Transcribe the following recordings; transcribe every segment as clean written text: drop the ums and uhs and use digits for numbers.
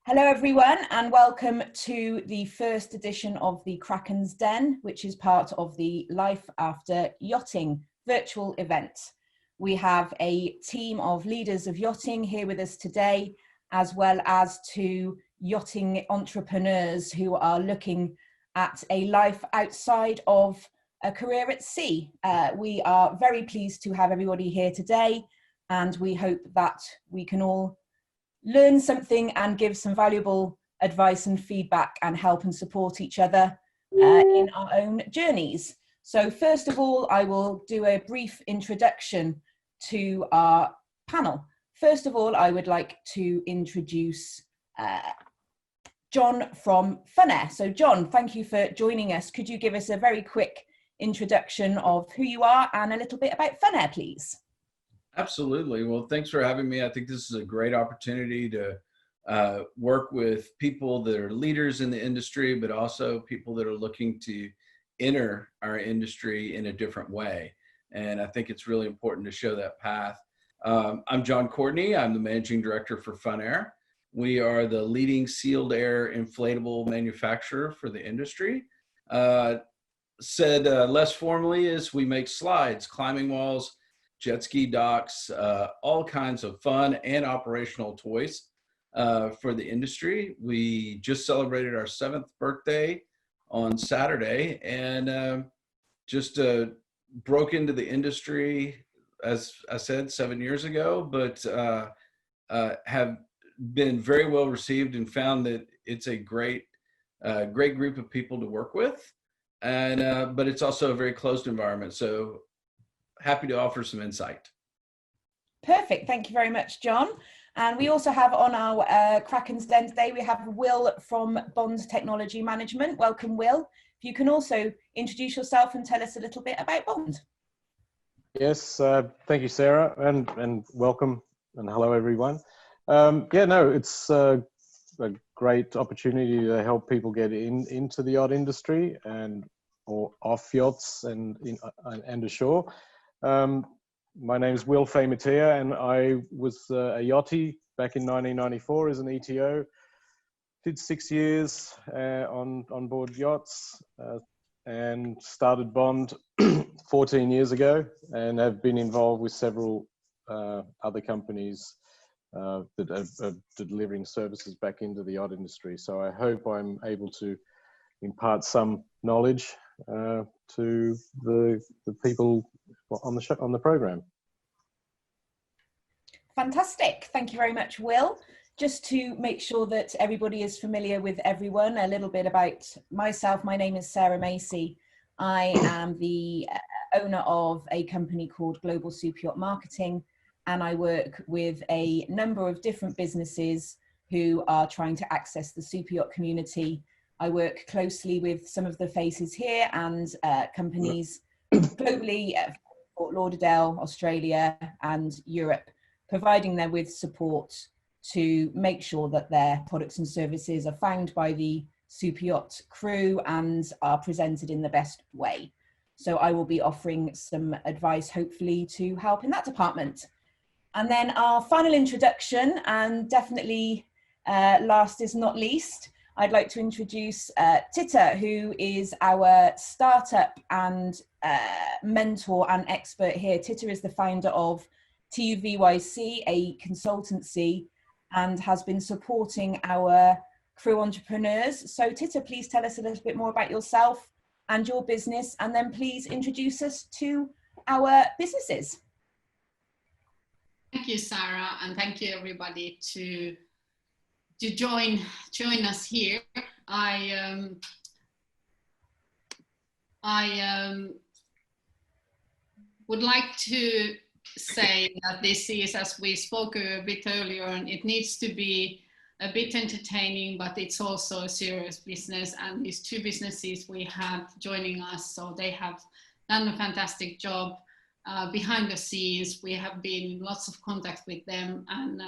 Hello everyone and welcome to the first edition of the Kraken's Den, which is part of the Life After Yachting virtual event. We have a team of leaders of yachting here with us today, as well as two yachting entrepreneurs who are looking at a life outside of a career at sea. We are very pleased to have everybody here today, and we hope that we can all learn something and give some valuable advice and feedback and help and support each other in our own journeys. So first of all, I will do a brief introduction to our panel. First of all, I would like to introduce John from FunAir. So John, thank you for joining us. Could you give us a very quick introduction of who you are and a little bit about FunAir, please? Absolutely. Well, thanks for having me. I think this is a great opportunity to work with people that are leaders in the industry, but also people that are looking to enter our industry in a different way. And I think it's really important to show that path. I'm John Courtney. I'm the managing director for FunAir. We are the leading sealed air inflatable manufacturer for the industry. Said less formally is we make slides, climbing walls, jet ski docks, all kinds of fun and operational toys for the industry. We just celebrated our 7th birthday on Saturday and just broke into the industry, as I said, 7 years ago, but have been very well received and found that it's a great group of people to work with. And but it's also a very closed environment. So happy to offer some insight. Perfect. Thank you very much, John. And we also have on our Kraken's Den today, we have Will from Bond Technology Management. Welcome, Will. If you can also introduce yourself and tell us a little bit about Bond. Yes, thank you, Sarah, and welcome and hello, everyone. It's a great opportunity to help people get into the yacht industry or off yachts and ashore. My name is Will Famatia, and I was a yachty back in 1994 as an ETO. Did 6 years on board yachts and started Bond 14 years ago, and have been involved with several other companies that are delivering services back into the yacht industry. So I hope I'm able to impart some knowledge to the people on the show, on the program. Fantastic. Thank you very much, Will. Just to make sure that everybody is familiar with everyone, a little bit about myself. My name is Sarrah Macy. I am the owner of a company called Global Superyacht Marketing, and I work with a number of different businesses who are trying to access the superyacht community. I work closely with some of the faces here and companies globally, Fort Lauderdale, Australia and Europe, providing them with support to make sure that their products and services are found by the superyacht crew and are presented in the best way. So I will be offering some advice, hopefully, to help in that department. And then our final introduction, and definitely last is not least, I'd like to introduce Titta, who is our startup and mentor and expert here. Titta is the founder of TUVYC, a consultancy, and has been supporting our crew entrepreneurs. So Titta, please tell us a little bit more about yourself and your business, and then please introduce us to our businesses. Thank you, Sarah, and thank you everybody to join us here. I would like to say that this is, as we spoke a bit earlier, and it needs to be a bit entertaining, but it's also a serious business. And these two businesses we have joining us, so they have done a fantastic job behind the scenes. We have been in lots of contact with them, and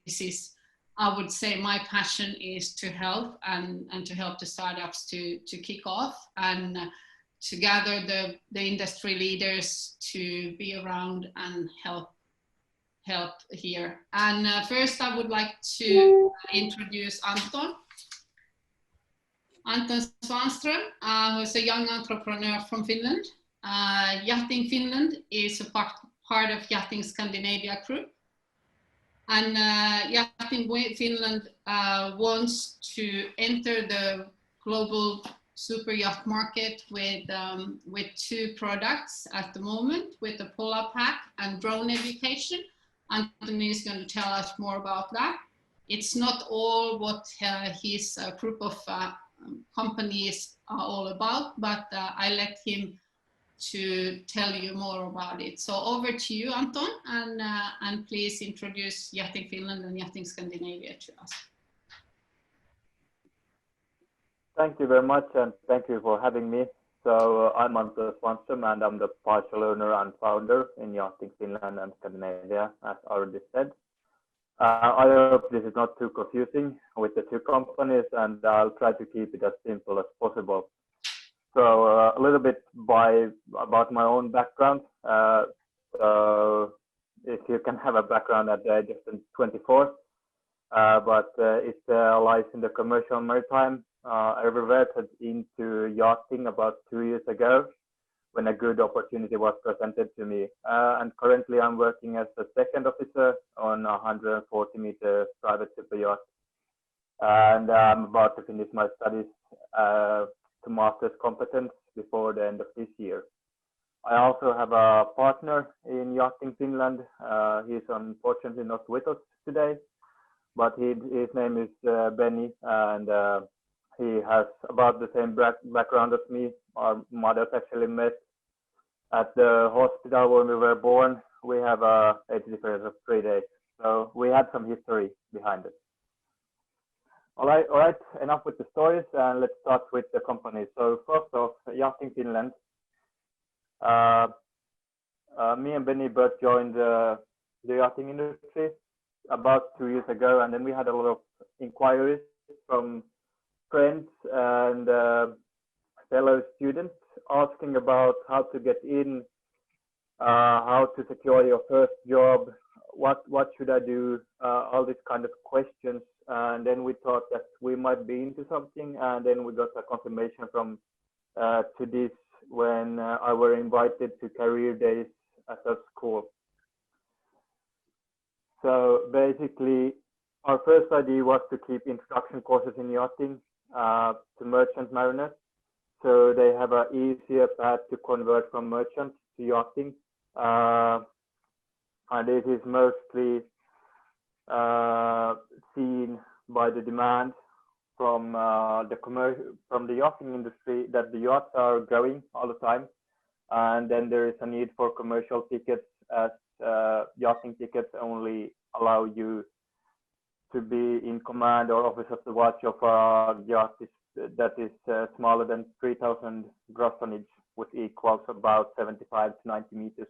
this is, I would say, my passion is to help and to help the startups to kick off and to gather the industry leaders to be around and help help here. And first I would like to introduce Anton. Anton Svanström, who is a young entrepreneur from Finland. Yachting Finland is a part of Yachting Scandinavia group. And Yachting Finland wants to enter the global super yacht market with 2 products at the moment, with the Polar Pack and drone education. Anthony is going to tell us more about that. It's not all what his group of companies are all about, but I let him to tell you more about it. So over to you, Anton, and please introduce Yachting Finland and Yachting Scandinavia to us. Thank you very much, and thank you for having me. So I'm Anton Svanström, and I'm the partial owner and founder in Yachting Finland and Scandinavia, as already said. I hope this is not too confusing with the 2 companies, and I'll try to keep it as simple as possible. So a little bit about my own background. So if you can have a background at the age of 24, but it lies in the commercial maritime. I reverted into yachting about 2 years ago when a good opportunity was presented to me. And currently I'm working as a second officer on a 140-meter private super yacht. And I'm about to finish my studies to master's competence before the end of this year. I also have a partner in Yachting Finland. He's unfortunately not with us today, but his name is Benny, and he has about the same background as me. Our mothers actually met at the hospital when we were born. We have a age difference of 3 days, so we had some history behind it. All right, enough with the stories, and let's start with the company. So first off, Yachting Finland. Me and Benny both joined the yachting industry about 2 years ago, and then we had a lot of inquiries from friends and fellow students asking about how to get in, how to secure your first job, what should I do, all these kind of questions. And then we thought that we might be into something, and then we got a confirmation from TUVYC when I were invited to career days at our school. So basically, our first idea was to keep introduction courses in yachting to merchant mariners, so they have an easier path to convert from merchant to yachting. And this is mostly seen by the demand from the yachting industry, that the yachts are growing all the time, and then there is a need for commercial tickets, as yachting tickets only allow you to be in command or officer of the watch of a yacht that is smaller than 3,000 gross tonnage, which equals about 75 to 90 meters.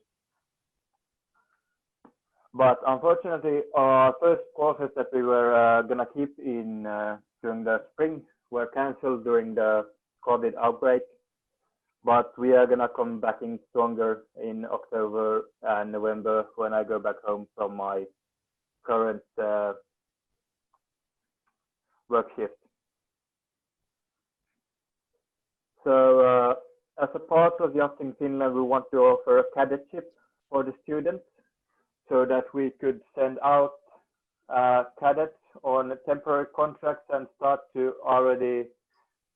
But unfortunately, our first courses that we were gonna keep in during the spring were cancelled during the COVID outbreak. But we are gonna come back in stronger in October and November when I go back home from my current work shift. So as a part of Yachting Finland, we want to offer a cadetship for the students, so that we could send out cadets on temporary contracts and start to already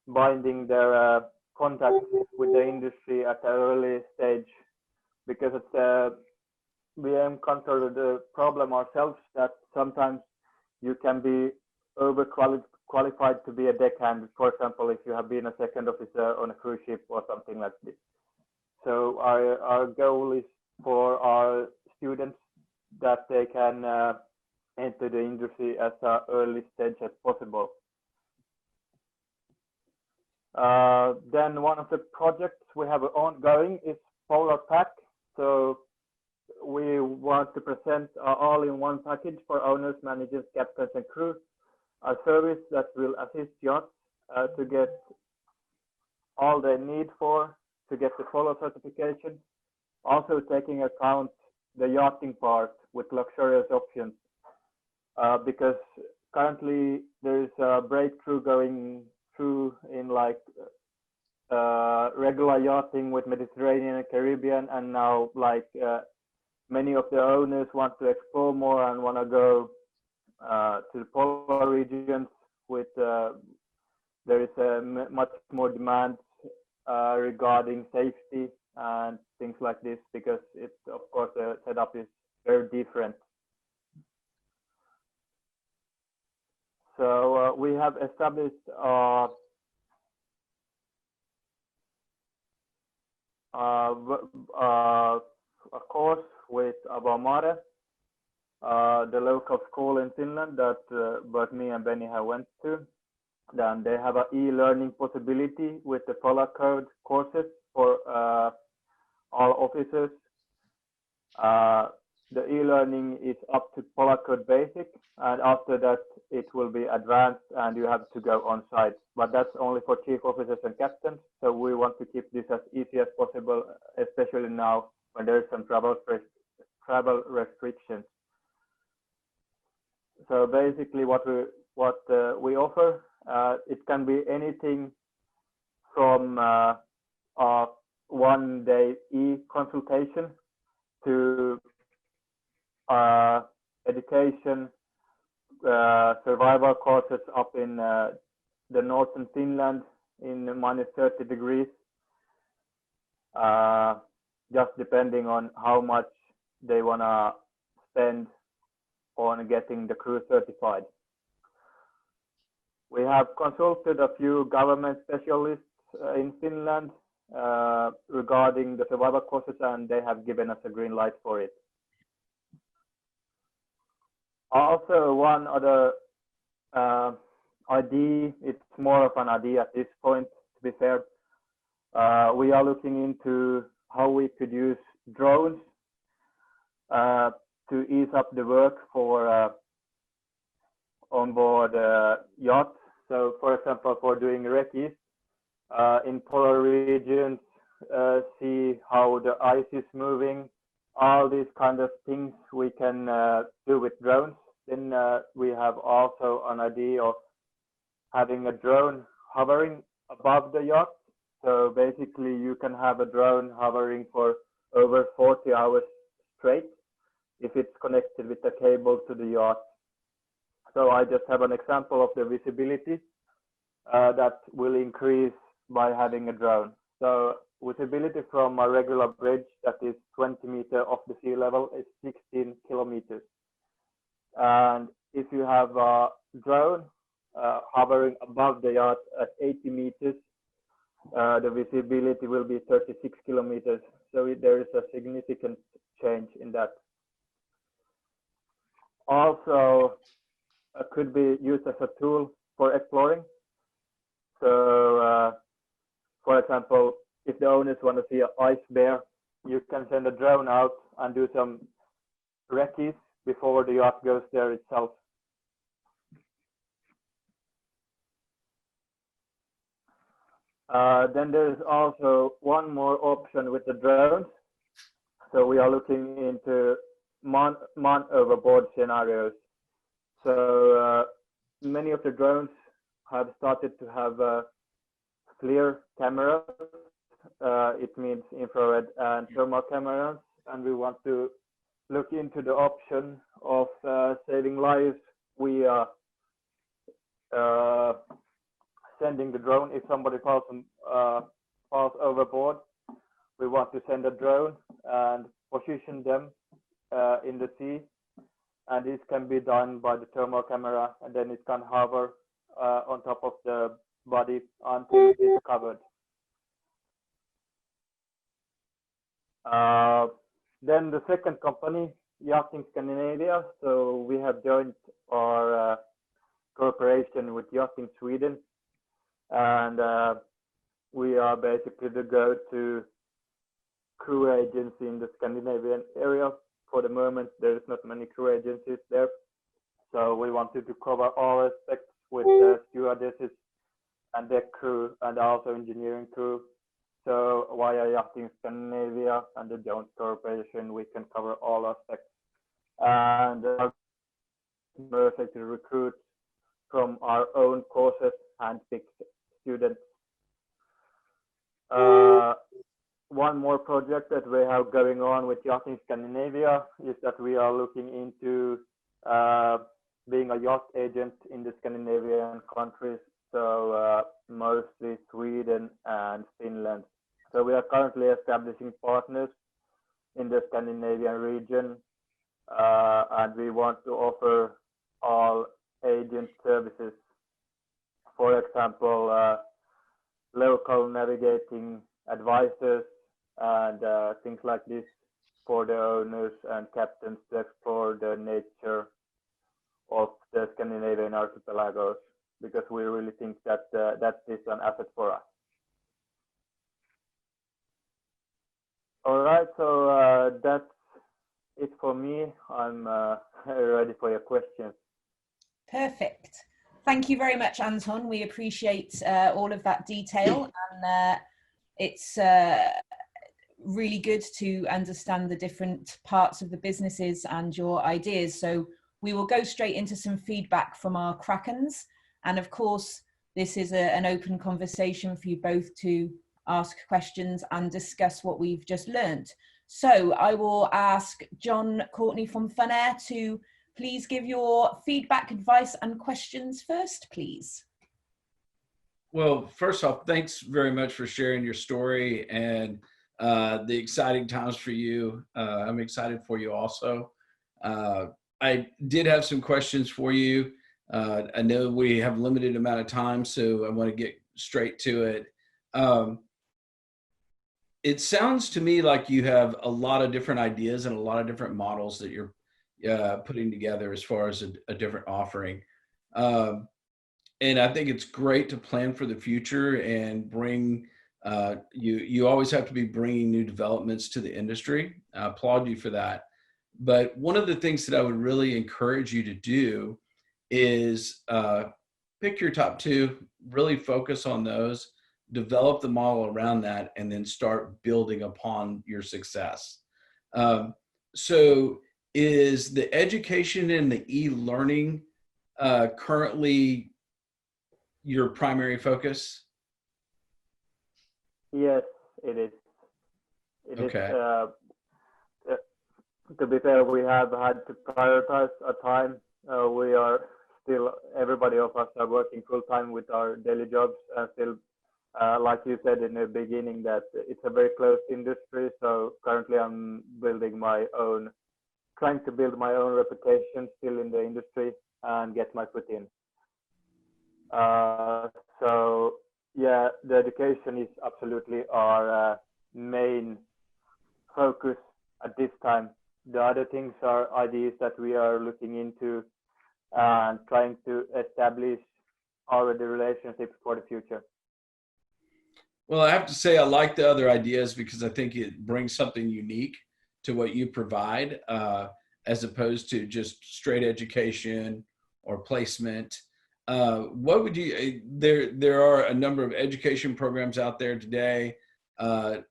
binding their contacts with the industry at an early stage, because it's, we encounter the problem ourselves that sometimes you can be overqualified to be a deckhand, for example, if you have been a second officer on a cruise ship or something like this. So our goal is for our students that they can enter the industry at an early stage as possible. Then one of the projects we have ongoing is Polar Pack. So we want to present all-in-one package for owners, managers, captains, and crew, a service that will assist yachts to get all they need for to get the Polar certification, also taking account the yachting part with luxurious options, because currently there is a breakthrough going through in like regular yachting with Mediterranean and Caribbean, and now like many of the owners want to explore more and want to go to the polar regions with there is much more demand regarding safety and things like this, because it's, of course, the setup is very different. So we have established a course with Avamare, the local school in Finland that both me and Benny have went to. Then they have an e-learning possibility with the Polar Code courses for all officers. The e-learning is up to Polar Code Basic, and after that it will be advanced and you have to go on site. But that's only for chief officers and captains. So we want to keep this as easy as possible, especially now when there is some travel restrictions. So basically, what we offer, it can be anything from a one-day e-consultation to education, survival courses up in the northern Finland in -30 degrees, just depending on how much they want to spend on getting the crew certified. We have consulted a few government specialists in Finland regarding the survival courses, and they have given us a green light for it. Also, one other idea, it's more of an idea at this point, to be fair. We are looking into how we could use drones to ease up the work for onboard yachts. So, for example, for doing recce's in polar regions, see how the ice is moving, all these kind of things we can do with drones. Then we have also an idea of having a drone hovering above the yacht. So basically you can have a drone hovering for over 40 hours straight if it's connected with a cable to the yacht. So I just have an example of the visibility that will increase by having a drone. So visibility from a regular bridge that is 20 meters off the sea level is 16 kilometers. And if you have a drone hovering above the yacht at 80 meters, the visibility will be 36 kilometers. So there is a significant change in that. Also, could be used as a tool for exploring. So, for example, if the owners want to see an ice bear, you can send a drone out and do some recce's before the yacht goes there itself. Then there's also one more option with the drones. So we are looking into man overboard scenarios. So many of the drones have started to have clear cameras. It means infrared and thermal cameras, and we want to look into the option of saving lives via sending the drone. If somebody falls overboard, we want to send a drone and position them in the sea, and this can be done by the thermal camera, and then it can hover on top of the body until it's covered. Then the second company, Yachting Scandinavia. So we have joined our cooperation with Yachting Sweden, and we are basically the go-to crew agency in the Scandinavian area. For the moment, there is not many crew agencies there. So we wanted to cover all aspects with stewardesses and deck crew and also engineering crew. So via Yachting Scandinavia and the joint corporation, we can cover all aspects. And perfect to recruit from our own courses and pick students. One more project that we have going on with Yachting Scandinavia is that we are looking into being a yacht agent in the Scandinavian countries, so mostly Sweden and Finland. So we are currently establishing partners in the Scandinavian region, and we want to offer all agent services. For example, local navigating advisors and things like this for the owners and captains to explore the nature of the Scandinavian archipelagos, because we really think that that is an asset for us. All right, so that's it for me. I'm ready for your questions. Perfect. Thank you very much, Anton. We appreciate all of that detail, and it's really good to understand the different parts of the businesses and your ideas. So we will go straight into some feedback from our Krakens. And of course, this is an open conversation for you both to ask questions and discuss what we've just learned. So I will ask John Courtney from FunAir to please give your feedback, advice, and questions first, please. Well, first off, thanks very much for sharing your story and the exciting times for you. I'm excited for you also. I did have some questions for you. I know we have a limited amount of time, so I want to get straight to it. It sounds to me like you have a lot of different ideas and a lot of different models that you're putting together as far as a different offering. And I think it's great to plan for the future and bring, you always have to be bringing new developments to the industry. I applaud you for that. But one of the things that I would really encourage you to do is pick your top two, really focus on those, develop the model around that, and then start building upon your success. So is the education and the e-learning currently your primary focus? Yes, it is. Okay. To be fair, we have had to prioritize our time. We are still, everybody of us are working full time with our daily jobs, and still, like you said in the beginning, that it's a very closed industry. So currently I'm trying to build my own reputation still in the industry and get my foot in. So yeah, the education is absolutely our main focus at this time. The other things are ideas that we are looking into and trying to establish already relationships for the future. Well, I have to say I like the other ideas because I think it brings something unique to what you provide, as opposed to just straight education or placement. What would you, there are a number of education programs out there today,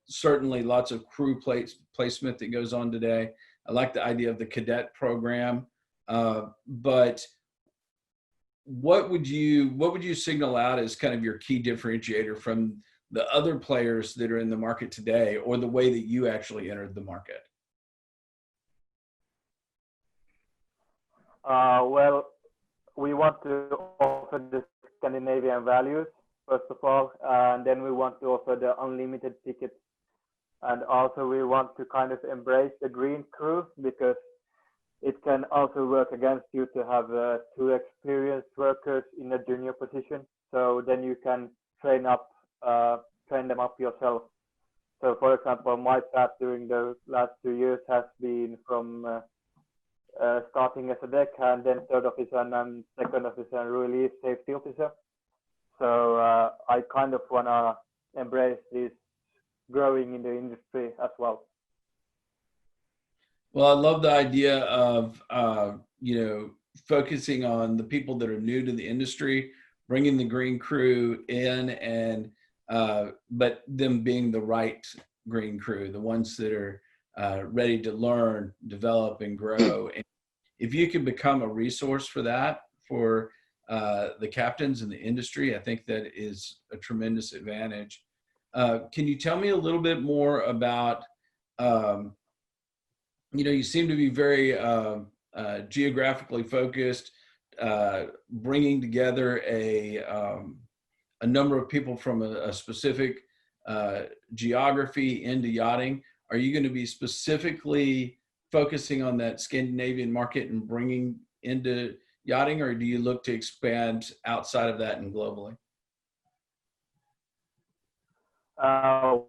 certainly lots of crew placement that goes on today. I like the idea of the cadet program, but what would you signal out as kind of your key differentiator from the other players that are in the market today, or the way that you actually entered the market? Well, we want to offer the Scandinavian values, first of all, and then we want to offer the unlimited tickets. And also we want to kind of embrace the green crew, because it can also work against you to have two experienced workers in a junior position. So then you can train them up yourself. So for example, my path during the last 2 years has been from starting as a deckhand, then third officer, and then second officer and relief safety officer. So I kind of want to embrace this growing in the industry as well. Well, I love the idea of, focusing on the people that are new to the industry, bringing the green crew in and but them being the right green crew, the ones that are ready to learn, develop, and grow. And if you can become a resource for that, for the captains in the industry, I think that is a tremendous advantage. Can you tell me a little bit more about, you seem to be very geographically focused, bringing together a number of people from a specific geography into yachting. Are you going to be specifically focusing on that Scandinavian market and bringing into yachting, or do you look to expand outside of that and globally?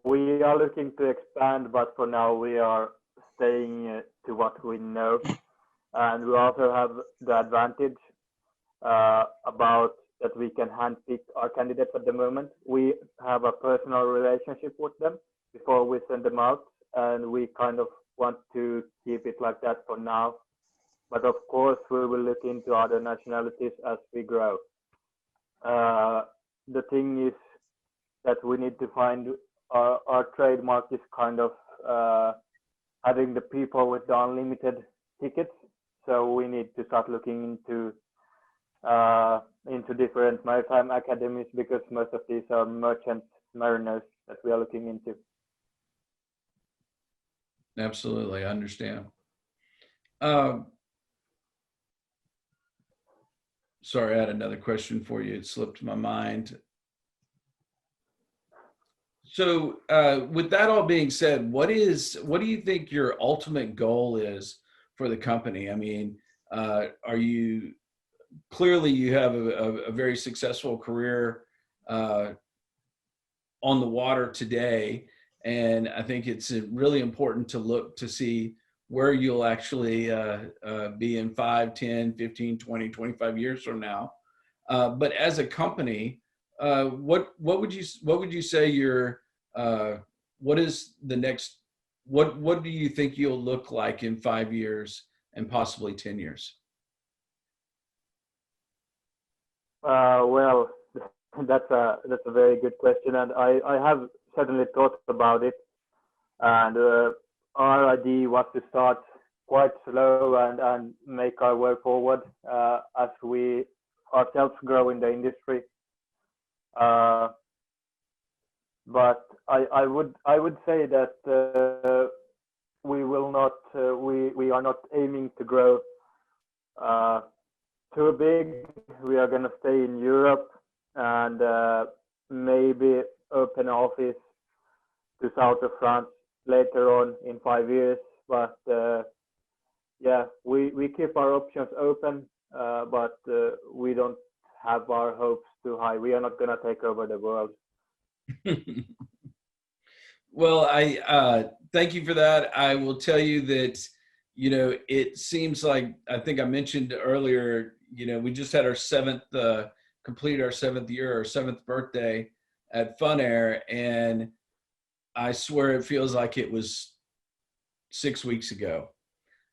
We are looking to expand, but for now we are staying to what we know. And we also have the advantage about that we can handpick our candidates at the moment. We have a personal relationship with them before we send them out, and we kind of want to keep it like that for now. But of course, we will look into other nationalities as we grow. The thing is that we need to find our trademark is kind of having the people with the unlimited tickets. So we need to start looking into different maritime academies, because most of these are merchant mariners that we are looking into. Absolutely, I understand. Sorry, I had another question for you. It slipped my mind. So with that all being said, what do you think your ultimate goal is for the company? I mean, clearly you have a very successful career on the water today. And I think it's really important to look to see where you'll actually be in 5, 10, 15, 20, 25 years from now. But as a company, what would you say what is the next, what do you think you'll look like in 5 years and possibly 10 years? Well, that's a very good question, and I have certainly thought about it. And our idea was to start quite slow and make our way forward as we ourselves grow in the industry. But I would say that we will not we are not aiming to grow too big. We are going to stay in Europe and maybe open an office to south of France later on in 5 years. But yeah, we keep our options open, but we don't have our hopes too high. We are not going to take over the world. Well, I thank you for that. I will tell you that, it seems like, I think I mentioned earlier, we just had our completed our 7th year, our 7th birthday at FunAir, and I swear it feels like it was 6 weeks ago.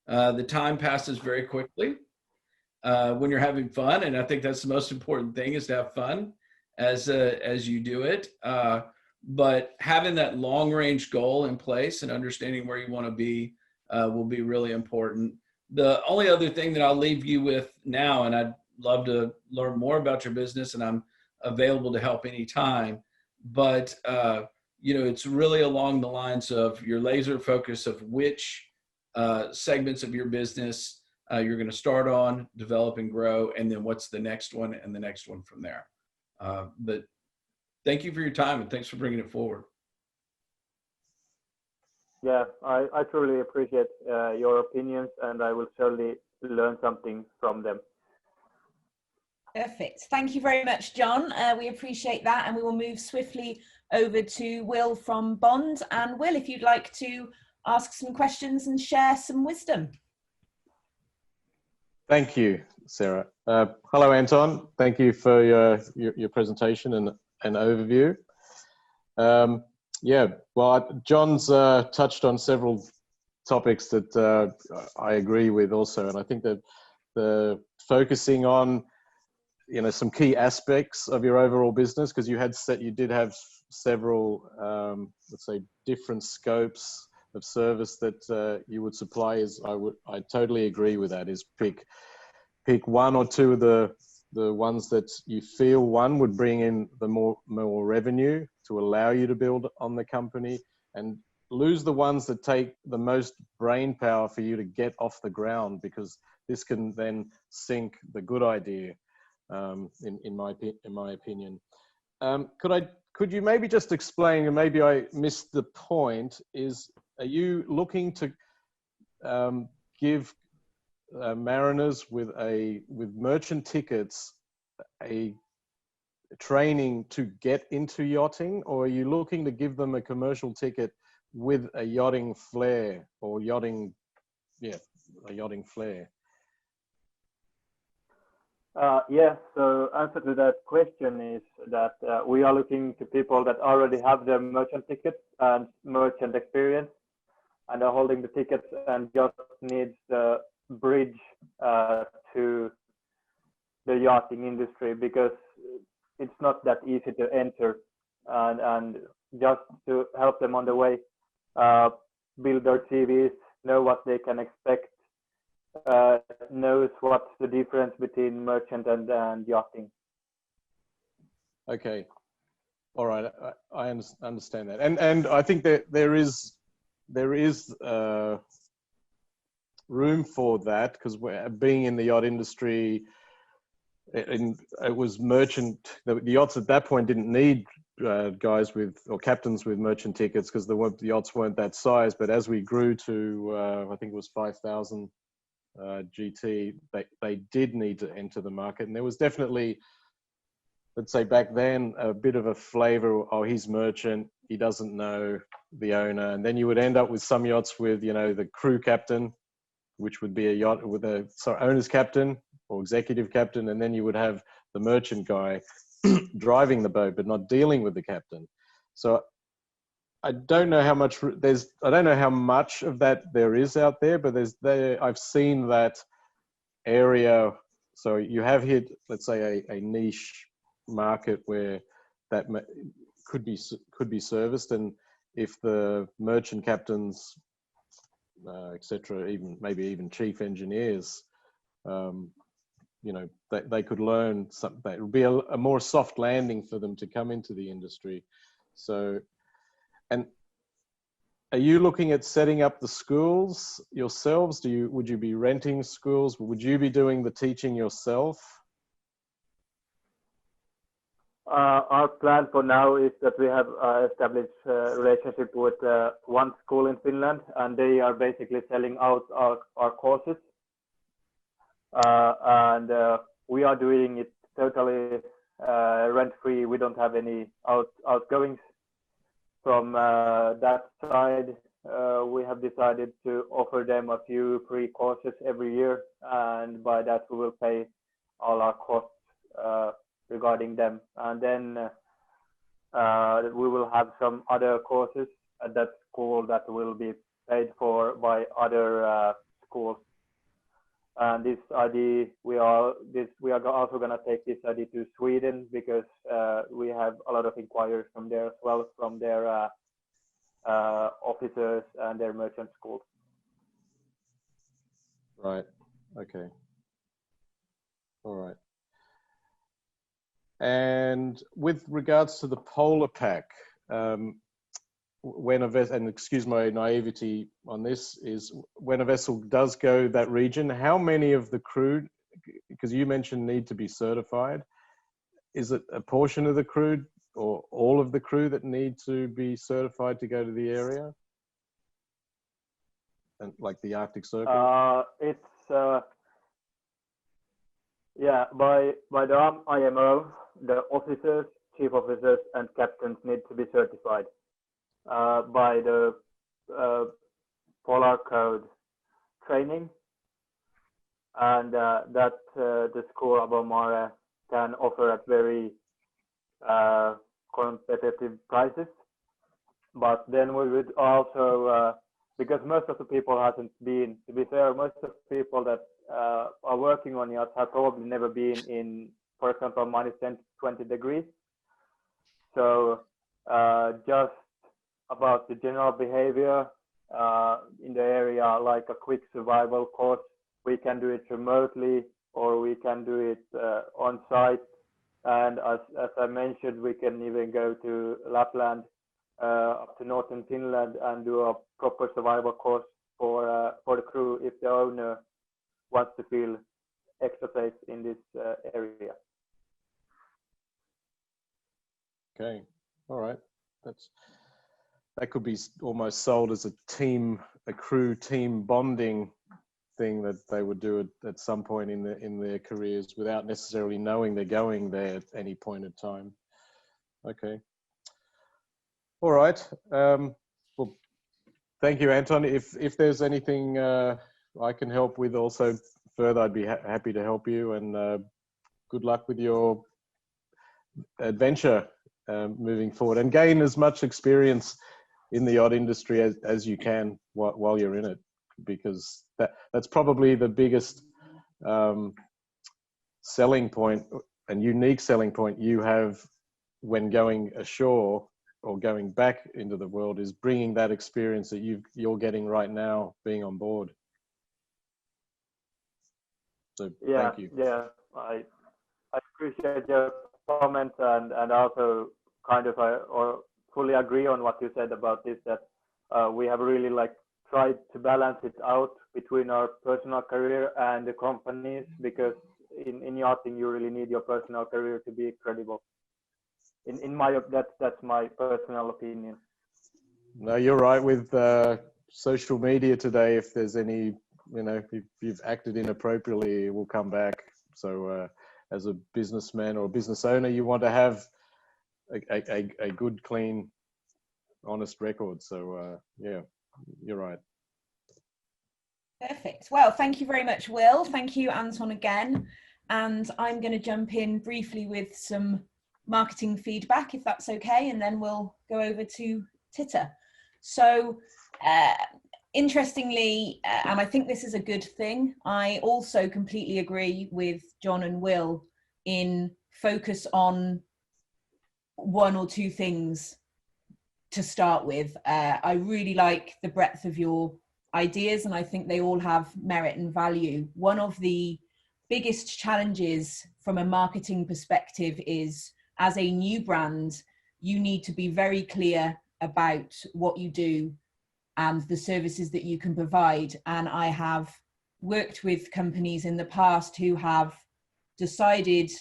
The time passes very quickly when you're having fun, and I think that's the most important thing, is to have fun as you do it. But having that long range goal in place and understanding where you want to be will be really important. The only other thing that I'll leave you with now, and I'd love to learn more about your business, and I'm available to help anytime, but it's really along the lines of your laser focus of which segments of your business you're going to start on, develop and grow, and then what's the next one and the next one from there. But thank you for your time, and thanks for bringing it forward. Yeah, I truly appreciate your opinions, and I will surely learn something from them. Perfect. Thank you very much, John. We appreciate that, and we will move swiftly over to Will from Bond. And Will, if you'd like to ask some questions and share some wisdom. Thank you, Sarah. Hello, Anton. Thank you for your presentation and overview. Yeah, well, John's touched on several topics that I agree with also, and I think that the focusing on some key aspects of your overall business, because you did have several, let's say, different scopes of service that you would supply. I totally agree with that. Is pick one or two of the ones that you feel would bring in the more revenue to allow you to build on the company, and lose the ones that take the most brain power for you to get off the ground, because this can then sink the good idea, in my opinion. Could you maybe just explain, and maybe I missed the point, are you looking to give mariners with merchant tickets a training to get into yachting, or are you looking to give them a commercial ticket with a yachting flair, or a yachting flair? Yes, so answer to that question is that we are looking to people that already have their merchant tickets and merchant experience, and are holding the tickets and just needs the bridge to the yachting industry, because it's not that easy to enter, and just to help them on the way, build their CVs, know what they can expect, knows what's the difference between merchant and yachting. Okay, all right, I understand that, and I think that there is room for that, because being in the yacht industry, it was merchant. The yachts at that point didn't need guys or captains with merchant tickets, because the yachts weren't that size. But as we grew to, I think it was 5,000 GT, they did need to enter the market, and there was definitely, let's say back then, a bit of a flavor. Oh, he's merchant, he doesn't know the owner, and then you would end up with some yachts with, the crew captain, which would be a yacht with owner's captain or executive captain, and then you would have the merchant guy driving the boat but not dealing with the captain. So I don't know how much I don't know how much of that there is out there, but I've seen that area. So you have hit, let's say, a niche market where that could be serviced, and if the merchant captains, etc., maybe even chief engineers, they could learn something. It would be a more soft landing for them to come into the industry. So, and are you looking at setting up the schools yourselves? Would you be renting schools? Would you be doing the teaching yourself? Our plan for now is that we have established a relationship with one school in Finland, and they are basically selling out our courses. And we are doing it totally rent-free. We don't have any outgoings. From that side, we have decided to offer them a few free courses every year, and by that we will pay all our costs regarding them. And then we will have some other courses at that school that will be paid for by other schools. And this idea, we are also going to take this idea to Sweden, because we have a lot of inquiries from there as well, from their officers and their merchant schools. Right. Okay. All right. And with regards to the polar pack, when a vessel, and excuse my naivety on this, is when a vessel does go that region, how many of the crew, because you mentioned need to be certified, is it a portion of the crew or all of the crew that need to be certified to go to the area? And like the Arctic Circle? It's yeah, by the IMO, the officers, chief officers, and captains need to be certified. By the Polar Code training, and that the School of Mare can offer at very competitive prices. But then we would also, because most of the people hasn't been, to be fair, most of the people that are working on yachts have probably never been in for example, -10 to 20 degrees. So just about the general behavior in the area, like a quick survival course, we can do it remotely or we can do it on site. And as I mentioned, we can even go to Lapland, up to northern Finland, and do a proper survival course for the crew if the owner wants to feel extra safe in this area. Okay, all right. That could be almost sold as a crew team bonding thing that they would do at some point in their careers without necessarily knowing they're going there at any point in time. Okay. All right. Well, thank you, Anton. If there's anything I can help with also further, I'd be happy to help you, and good luck with your adventure moving forward, and gain as much experience in the yacht industry as you can while you're in it, because that's probably the biggest selling point and unique selling point you have when going ashore or going back into the world, is bringing that experience that you're getting right now being on board. So yeah, thank you. Yeah, I appreciate your comments, and also kind of or fully agree on what you said about this, that we have really like tried to balance it out between our personal career and the companies, because in yachting you really need your personal career to be credible. That's my personal opinion. No, you're right. With social media today, if there's any, if you've acted inappropriately, it will come back. So as a businessman or a business owner, you want to have a good, clean, honest record. So yeah, you're right. Perfect. Well, thank you very much, Will. Thank you, Anton, again. And I'm going to jump in briefly with some marketing feedback, if that's okay, and then we'll go over to Titta. So interestingly, and I think this is a good thing, I also completely agree with John and Will in focus on one or two things to start with. I really like the breadth of your ideas, and I think they all have merit and value. One of the biggest challenges from a marketing perspective is, as a new brand, you need to be very clear about what you do and the services that you can provide. And I have worked with companies in the past who have decided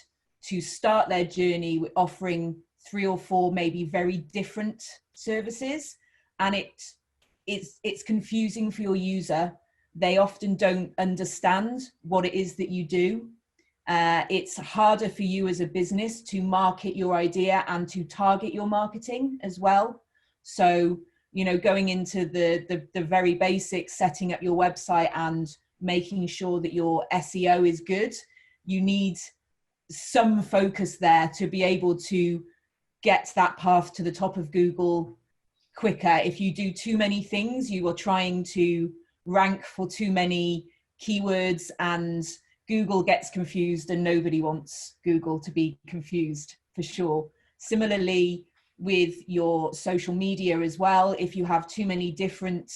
to start their journey with offering 3 or 4 maybe very different services, and it's confusing for your user. They often don't understand what it is that you do. It's harder for you as a business to market your idea and to target your marketing as well. So, going into the very basics, setting up your website and making sure that your SEO is good, you need some focus there to be able to get that path to the top of Google quicker. If you do too many things, you are trying to rank for too many keywords, and Google gets confused, and nobody wants Google to be confused, for sure. Similarly, with your social media as well, if you have too many different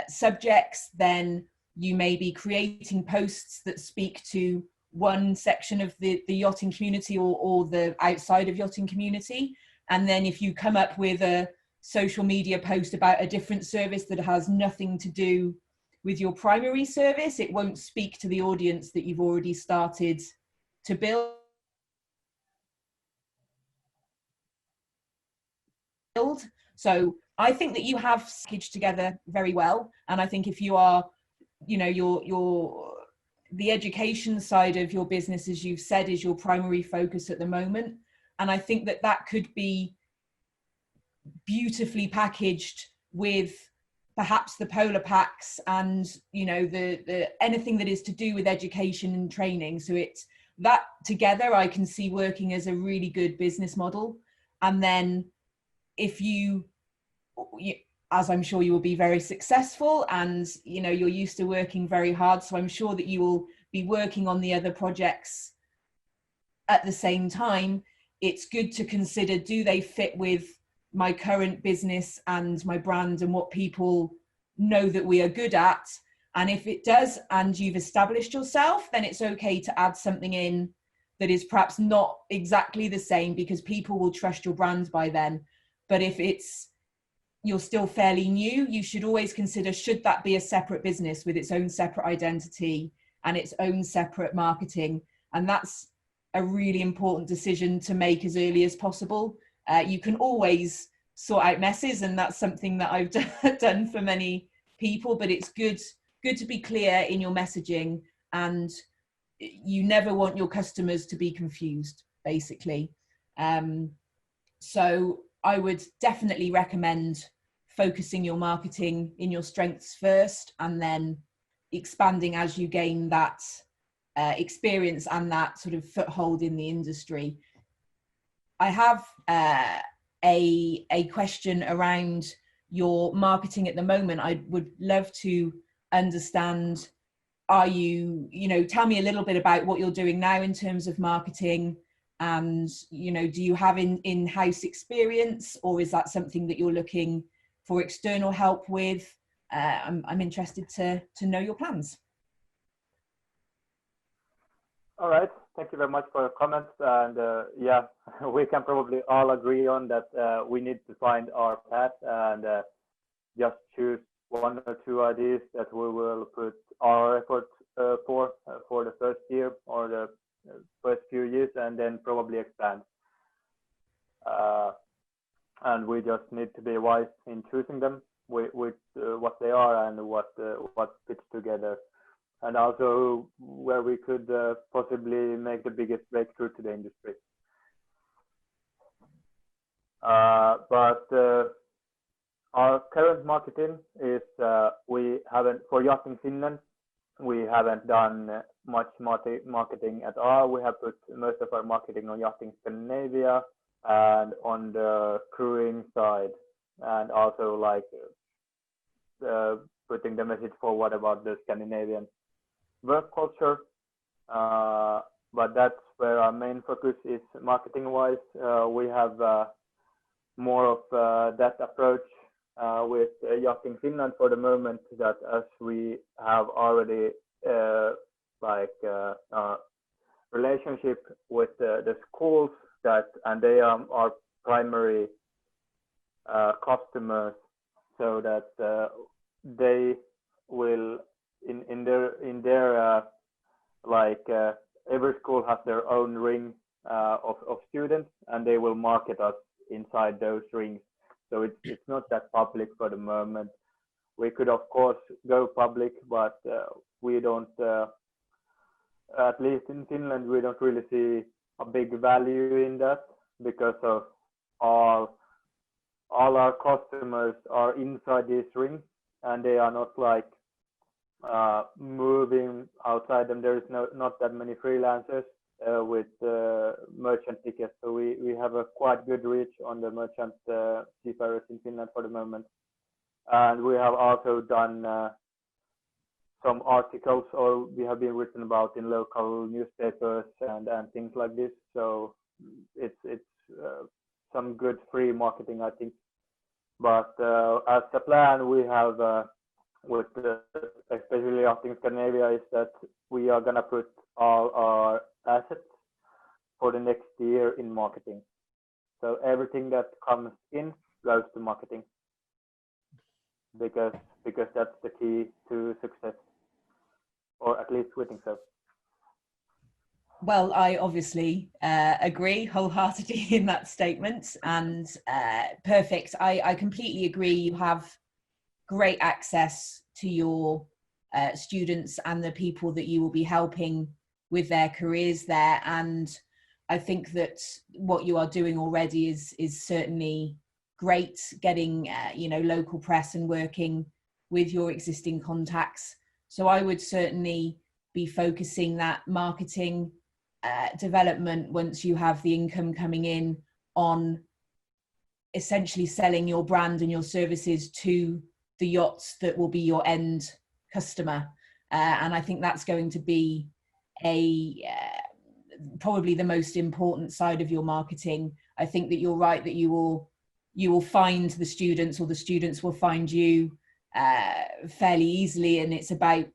subjects, then you may be creating posts that speak to one section of the yachting community or the outside of yachting community. And then if you come up with a social media post about a different service that has nothing to do with your primary service, it won't speak to the audience that you've already started to build. So I think that you have packaged together very well. And I think if you are, the education side of your business, as you've said, is your primary focus at the moment. And I think that could be beautifully packaged with perhaps the polar packs and the anything that is to do with education and training. So it's that together I can see working as a really good business model. And then if you as I'm sure you will be very successful, and you're used to working very hard, so I'm sure that you will be working on the other projects at the same time, it's good to consider, do they fit with my current business and my brand and what people know that we are good at? And if it does, and you've established yourself, then it's okay to add something in that is perhaps not exactly the same, because people will trust your brand by then. But if you're still fairly new, you should always consider, should that be a separate business with its own separate identity and its own separate marketing? And that's a really important decision to make as early as possible. You can always sort out messes, and that's something that I've done for many people, but it's good to be clear in your messaging, and you never want your customers to be confused, basically. So I would definitely recommend focusing your marketing in your strengths first, and then expanding as you gain that experience and that sort of foothold in the industry. I have a question around your marketing at the moment. I would love to understand, tell me a little bit about what you're doing now in terms of marketing, and, do you have in-house experience, or is that something that you're looking for external help with? I'm interested to know your plans. All right, thank you very much for your comments. And yeah, we can probably all agree on that we need to find our path and just choose one or two ideas that we will put our effort for the first year or the first few years, and then probably expand. And we just need to be wise in choosing them with what they are and what fits together, and also where we could possibly make the biggest breakthrough to the industry. But our current marketing is we haven't, for Yachting Finland, we haven't done much marketing at all. We have put most of our marketing on Yachting Scandinavia and on the crewing side, and also like putting the message forward about the Scandinavian work culture. But that's where our main focus is marketing-wise. We have more of that approach with Yachting Finland for the moment, that as we have already relationship with the schools, and they are our primary customers, so that they will in their every school has their own ring of students, and they will market us inside those rings. So it's not that public for the moment. We could of course go public, but we don't, at least in Finland, we don't really see a big value in that, because of all our customers are inside these rings, and they are not like moving outside them. There is not that many freelancers with merchant tickets, so we have a quite good reach on the merchant seafarers in Finland for the moment. And we have also done some articles, or we have been written about in local newspapers and things like this. So it's some good free marketing, I think. But as a plan, we have with especially Yachting Scandinavia, is that we are gonna put all our assets for the next year in marketing. So everything that comes in goes to marketing, because that's the key to success, or at least we think so. Well, I obviously agree wholeheartedly in that statement, and perfect. I completely agree. You have great access to your students and the people that you will be helping with their careers there. And I think that what you are doing already is certainly great, getting local press and working with your existing contacts. So I would certainly be focusing that marketing development, once you have the income coming in, on essentially selling your brand and your services to the yachts that will be your end customer. And I think that's going to be probably the most important side of your marketing. I think that you're right that you will find the students, or the students will find you fairly easily, and it's about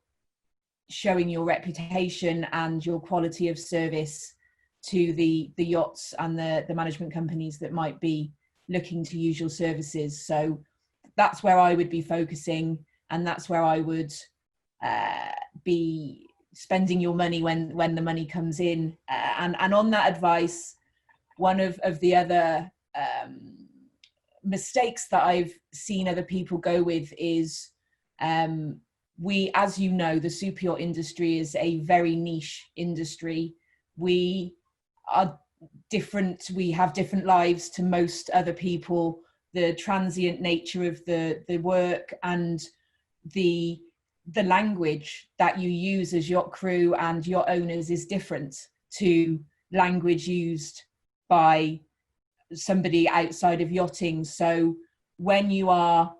showing your reputation and your quality of service to the yachts and the management companies that might be looking to use your services. So that's where I would be focusing, and that's where I would be spending your money when the money comes in. And on that advice, one of the other mistakes that I've seen other people go with is we, as you know, the super yacht industry is a very niche industry. We are different, we have different lives to most other people. The transient nature of the work and the language that you use as yacht crew and yacht owners is different to language used by somebody outside of yachting. So when you are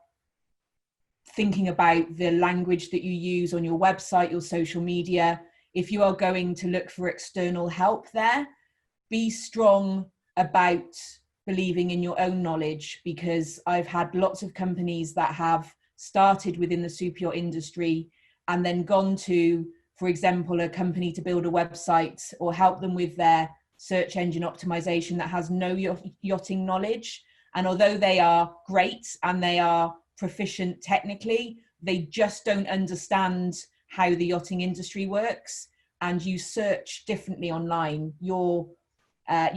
thinking about the language that you use on your website, your social media, if you are going to look for external help there, be strong about believing in your own knowledge, because I've had lots of companies that have started within the super yacht industry and then gone to, for example, a company to build a website or help them with their search engine optimization that has no yachting knowledge. And although they are great and they are proficient technically, they just don't understand how the yachting industry works. And you search differently online. Your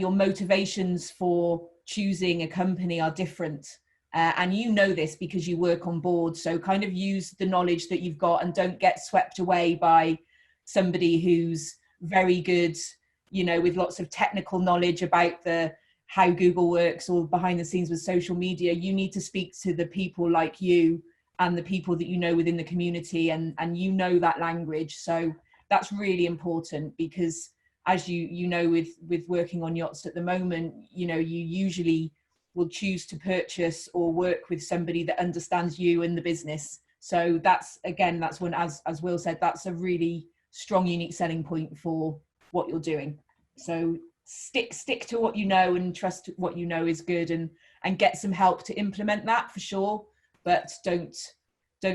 motivations for choosing a company are different. And you know this because you work on board. So kind of use the knowledge that you've got and don't get swept away by somebody who's very good, you know, with lots of technical knowledge about how Google works or behind the scenes with social media. You need to speak to the people like you and the people that you know within the community, and you know that language. So that's really important, because as you know, with working on yachts at the moment, you know, you usually will choose to purchase or work with somebody that understands you and the business. So that's when, as Will said, that's a really strong, unique selling point for what you're doing. So stick to what you know and trust what you know is good, and get some help to implement that for sure. But don't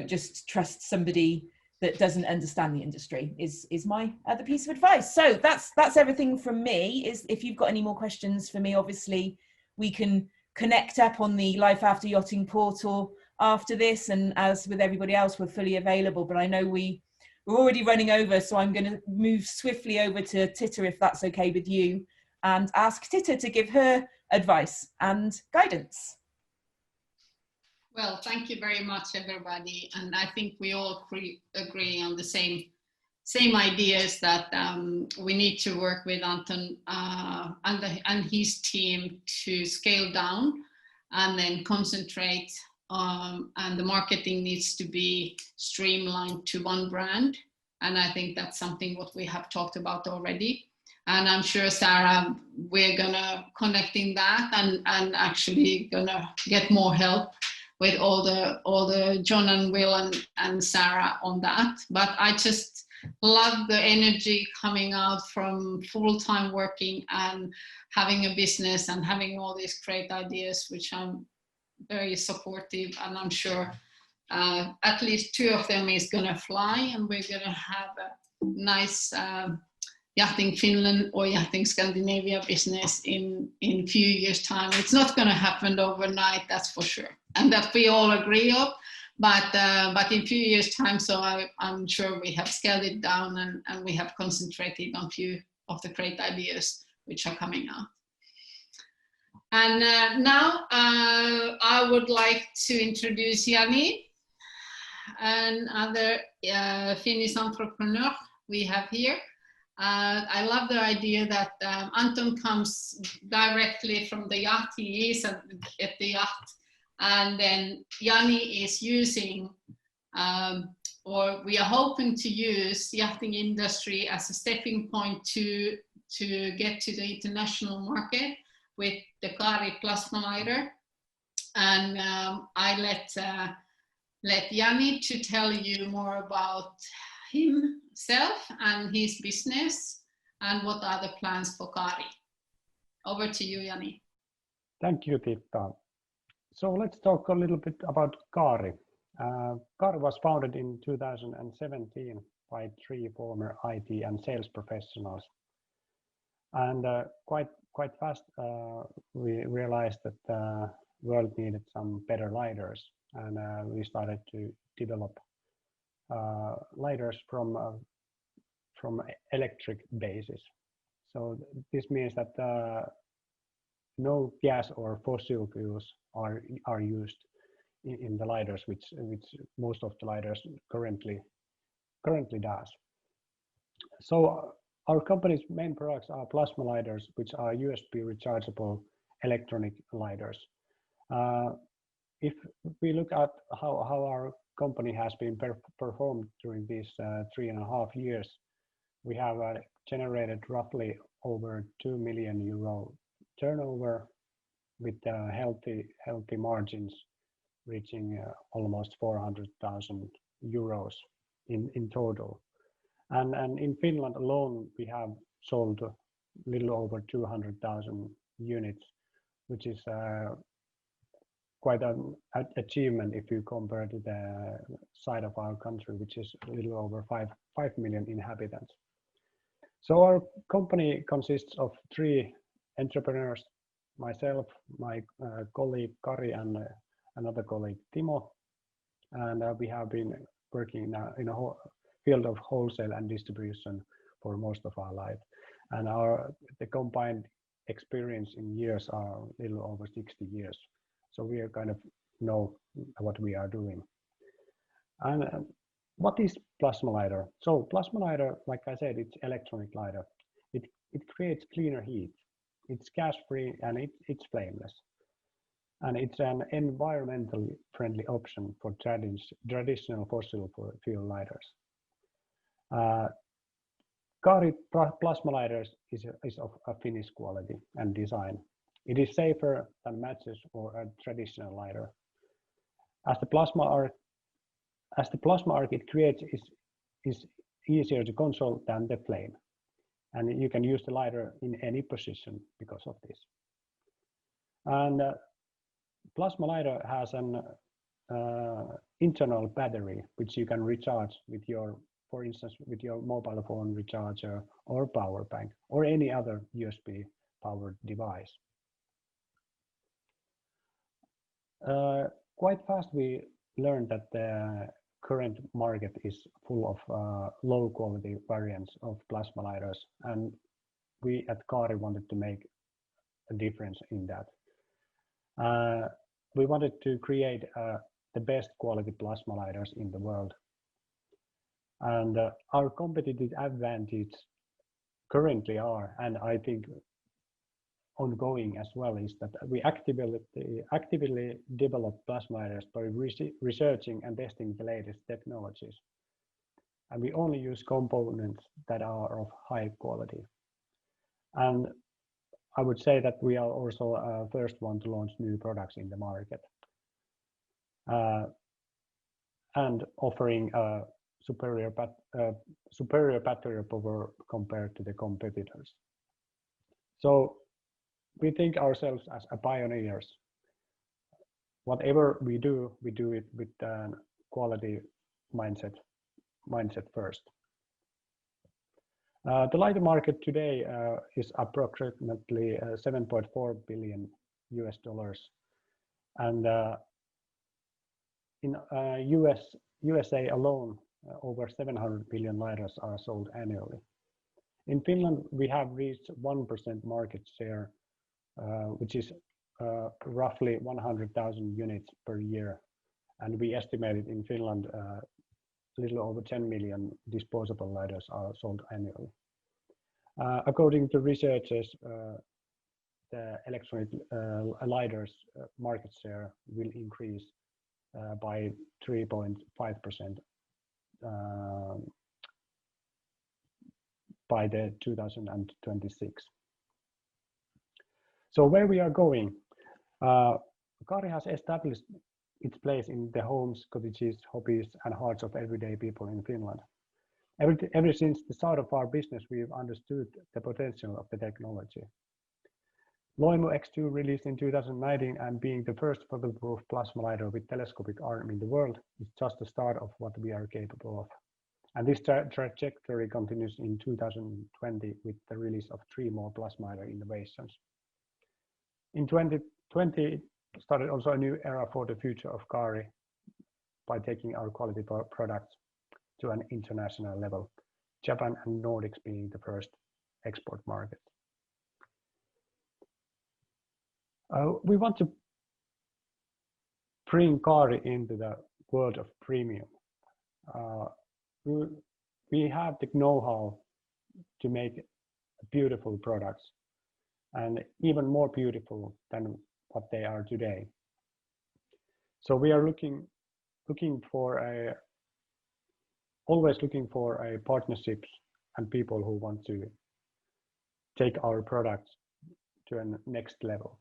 just trust somebody that doesn't understand the industry is my other piece of advice. So that's everything from me. Is if you've got any more questions for me, obviously we can connect up on the Life After Yachting portal after this, and as with everybody else, we're fully available. But I know we're already running over, so I'm going to move swiftly over to Titta, if that's okay with you, and ask Titta to give her advice and guidance. Well, thank you very much, everybody. And I think we all agree on the same ideas, that we need to work with Anton and his team to scale down and then concentrate. And the marketing needs to be streamlined to one brand. And I think that's something what we have talked about already. And I'm sure, Sarrah, we're gonna connecting that and actually gonna get more help with all the John and Will and Sarrah on that. But I just love the energy coming out from full-time working and having a business and having all these great ideas, which I'm very supportive, and I'm sure at least 2 of them is gonna fly, and we're gonna have a nice Yachting Finland or Yachting Scandinavia business in few years' time. It's not going to happen overnight, that's for sure, and that we all agree of. But in few years' time, so I'm sure we have scaled it down and we have concentrated on few of the great ideas which are coming out. And now I would like to introduce Jani, another Finnish entrepreneur we have here. I love the idea that Anton comes directly from the yacht. He is at the yacht, and then Jani is using, or we are hoping to use, yachting industry as a stepping point to get to the international market with the Kaari plasma lighter. And I let Jani to tell you more about himself and his business, and what are the plans for Kaari? Over to you, Jani. Thank you, Titta. So let's talk a little bit about Kaari. Kaari was founded in 2017 by 3 former IT and sales professionals. And quite fast, we realized that the world needed some better lighters, and we started to develop lighters from electric basis. So this means that no gas or fossil fuels are used in the lighters, which most of the lighters currently does. So our company's main products are plasma lighters, which are USB rechargeable electronic lighters. If we look at how our company has been performed during these 3.5 years, we have generated roughly over 2 million euro turnover with healthy margins reaching almost 400,000 euros in total. And in Finland alone, we have sold a little over 200,000 units, which is quite an achievement if you compare to the side of our country, which is a little over 5 million inhabitants. So our company consists of 3 entrepreneurs, myself, my colleague Kaari, and another colleague Timo, and we have been working in a field of wholesale and distribution for most of our life, and the combined experience in years are a little over 60 years. So we are kind of know what we are doing. And what is plasma lighter? So plasma lighter, like I said, it's electronic lighter. It creates cleaner heat. It's gas-free and it's flameless. And it's an environmentally friendly option for traditional fossil fuel lighters. Kaari plasma lighters is of a Finnish quality and design. It is safer than matches or a traditional lighter. As the plasma arc it creates is easier to control than the flame, and you can use the lighter in any position because of this. And plasma lighter has an internal battery which you can recharge with your, for instance, with your mobile phone recharger or power bank or any other USB powered device. Quite fast we learned that the current market is full of low quality variants of plasma lighters, and we at Kaari wanted to make a difference in that. We wanted to create the best quality plasma lighters in the world, and our competitive advantage currently are, and I think ongoing as well, is that we actively develop plasma lighters by researching and testing the latest technologies, and we only use components that are of high quality. And I would say that we are also first one to launch new products in the market, and offering a superior battery power compared to the competitors. So we think ourselves as pioneers. Whatever we do it with a quality mindset first. The lighter market today is approximately $7.4 billion, and in USA alone, over 700 million lighters are sold annually. In Finland, we have reached 1% market share, which is roughly 100,000 units per year, and we estimated in Finland a little over 10 million disposable lighters are sold annually. According to researchers, the electronic lighters market share will increase by 3.5% by the 2026. So where we are going, Kaari has established its place in the homes, cottages, hobbies, and hearts of everyday people in Finland. Ever since the start of our business, we've understood the potential of the technology. Loimu X2, released in 2019 and being the first waterproof plasma lighter with telescopic arm in the world, is just the start of what we are capable of. And this trajectory continues in 2020 with the release of 3 more plasma lighter innovations. In 2020, started also a new era for the future of Kaari by taking our quality products to an international level, Japan and Nordics being the first export market. We want to bring Kaari into the world of premium. We have the know-how to make beautiful products, and even more beautiful than what they are today. So we are always looking for partnerships and people who want to take our products to a next level.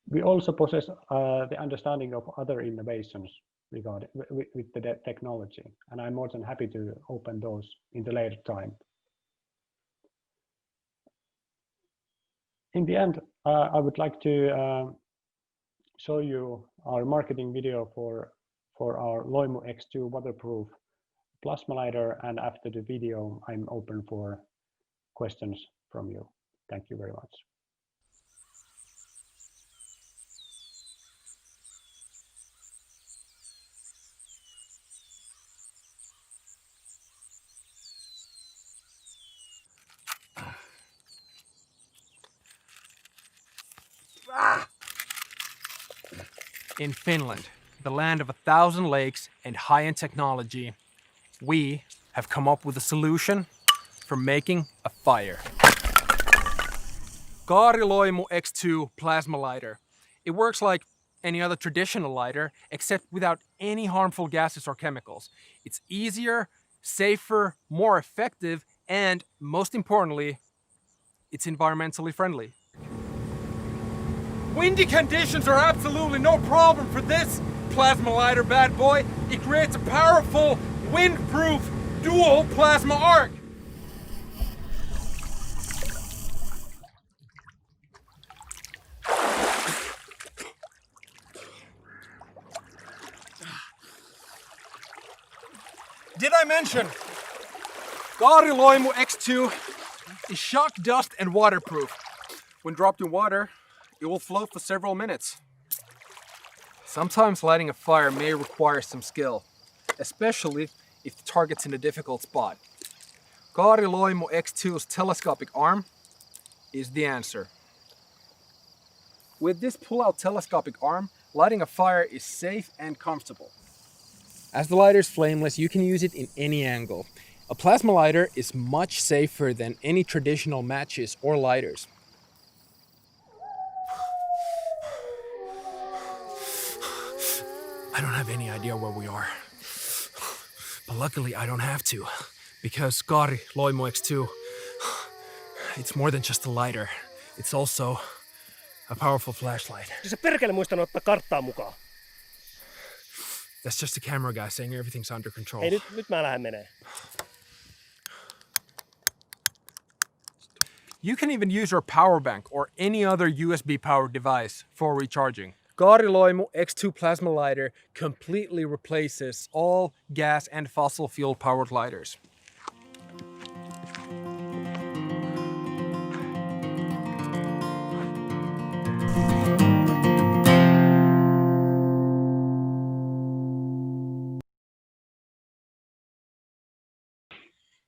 We also possess the understanding of other innovations regarding with the technology, and I'm more than happy to open those in the later time. In the end, I would like to show you our marketing video for our Loimu X2 waterproof plasma lighter, and after the video, I'm open for questions from you. Thank you very much. In Finland, the land of 1,000 lakes and high-end technology, we have come up with a solution for making a fire. Kaari Loimu X2 plasma lighter. It works like any other traditional lighter, except without any harmful gases or chemicals. It's easier, safer, more effective, and most importantly, it's environmentally friendly. Windy conditions are absolutely no problem for this plasma lighter bad boy. It creates a powerful, windproof, dual plasma arc. Did I mention? Kaari Loimu X2 is shock, dust, and waterproof. When dropped in water, it will float for several minutes. Sometimes lighting a fire may require some skill, especially if the target's in a difficult spot. Kaari Loimu X2's telescopic arm is the answer. With this pull-out telescopic arm, lighting a fire is safe and comfortable. As the lighter is flameless, you can use it in any angle. A plasma lighter is much safer than any traditional matches or lighters. I don't have any idea where we are. But luckily I don't have to, because Kaari Loimu X2, it's more than just a lighter. It's also a powerful flashlight. Siis sä perkele muistanut ottaa karttaa mukaan. That's just a camera guy saying everything's under control. Ei, nyt mä lähden menee. You can even use your power bank or any other USB powered device for recharging. Kaari Loimu X2 plasma lighter completely replaces all gas and fossil fuel powered lighters.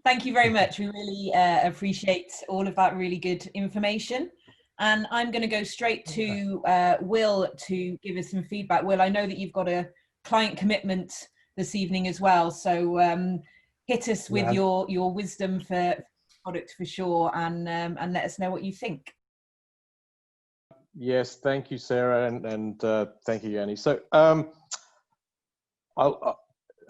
Thank you very much. We really appreciate all of that really good information. And I'm going to go straight to Will to give us some feedback. Will, I know that you've got a client commitment this evening as well. So hit us with your wisdom for product for sure, and let us know what you think. Yes, thank you, Sarah, and thank you, Jani. So,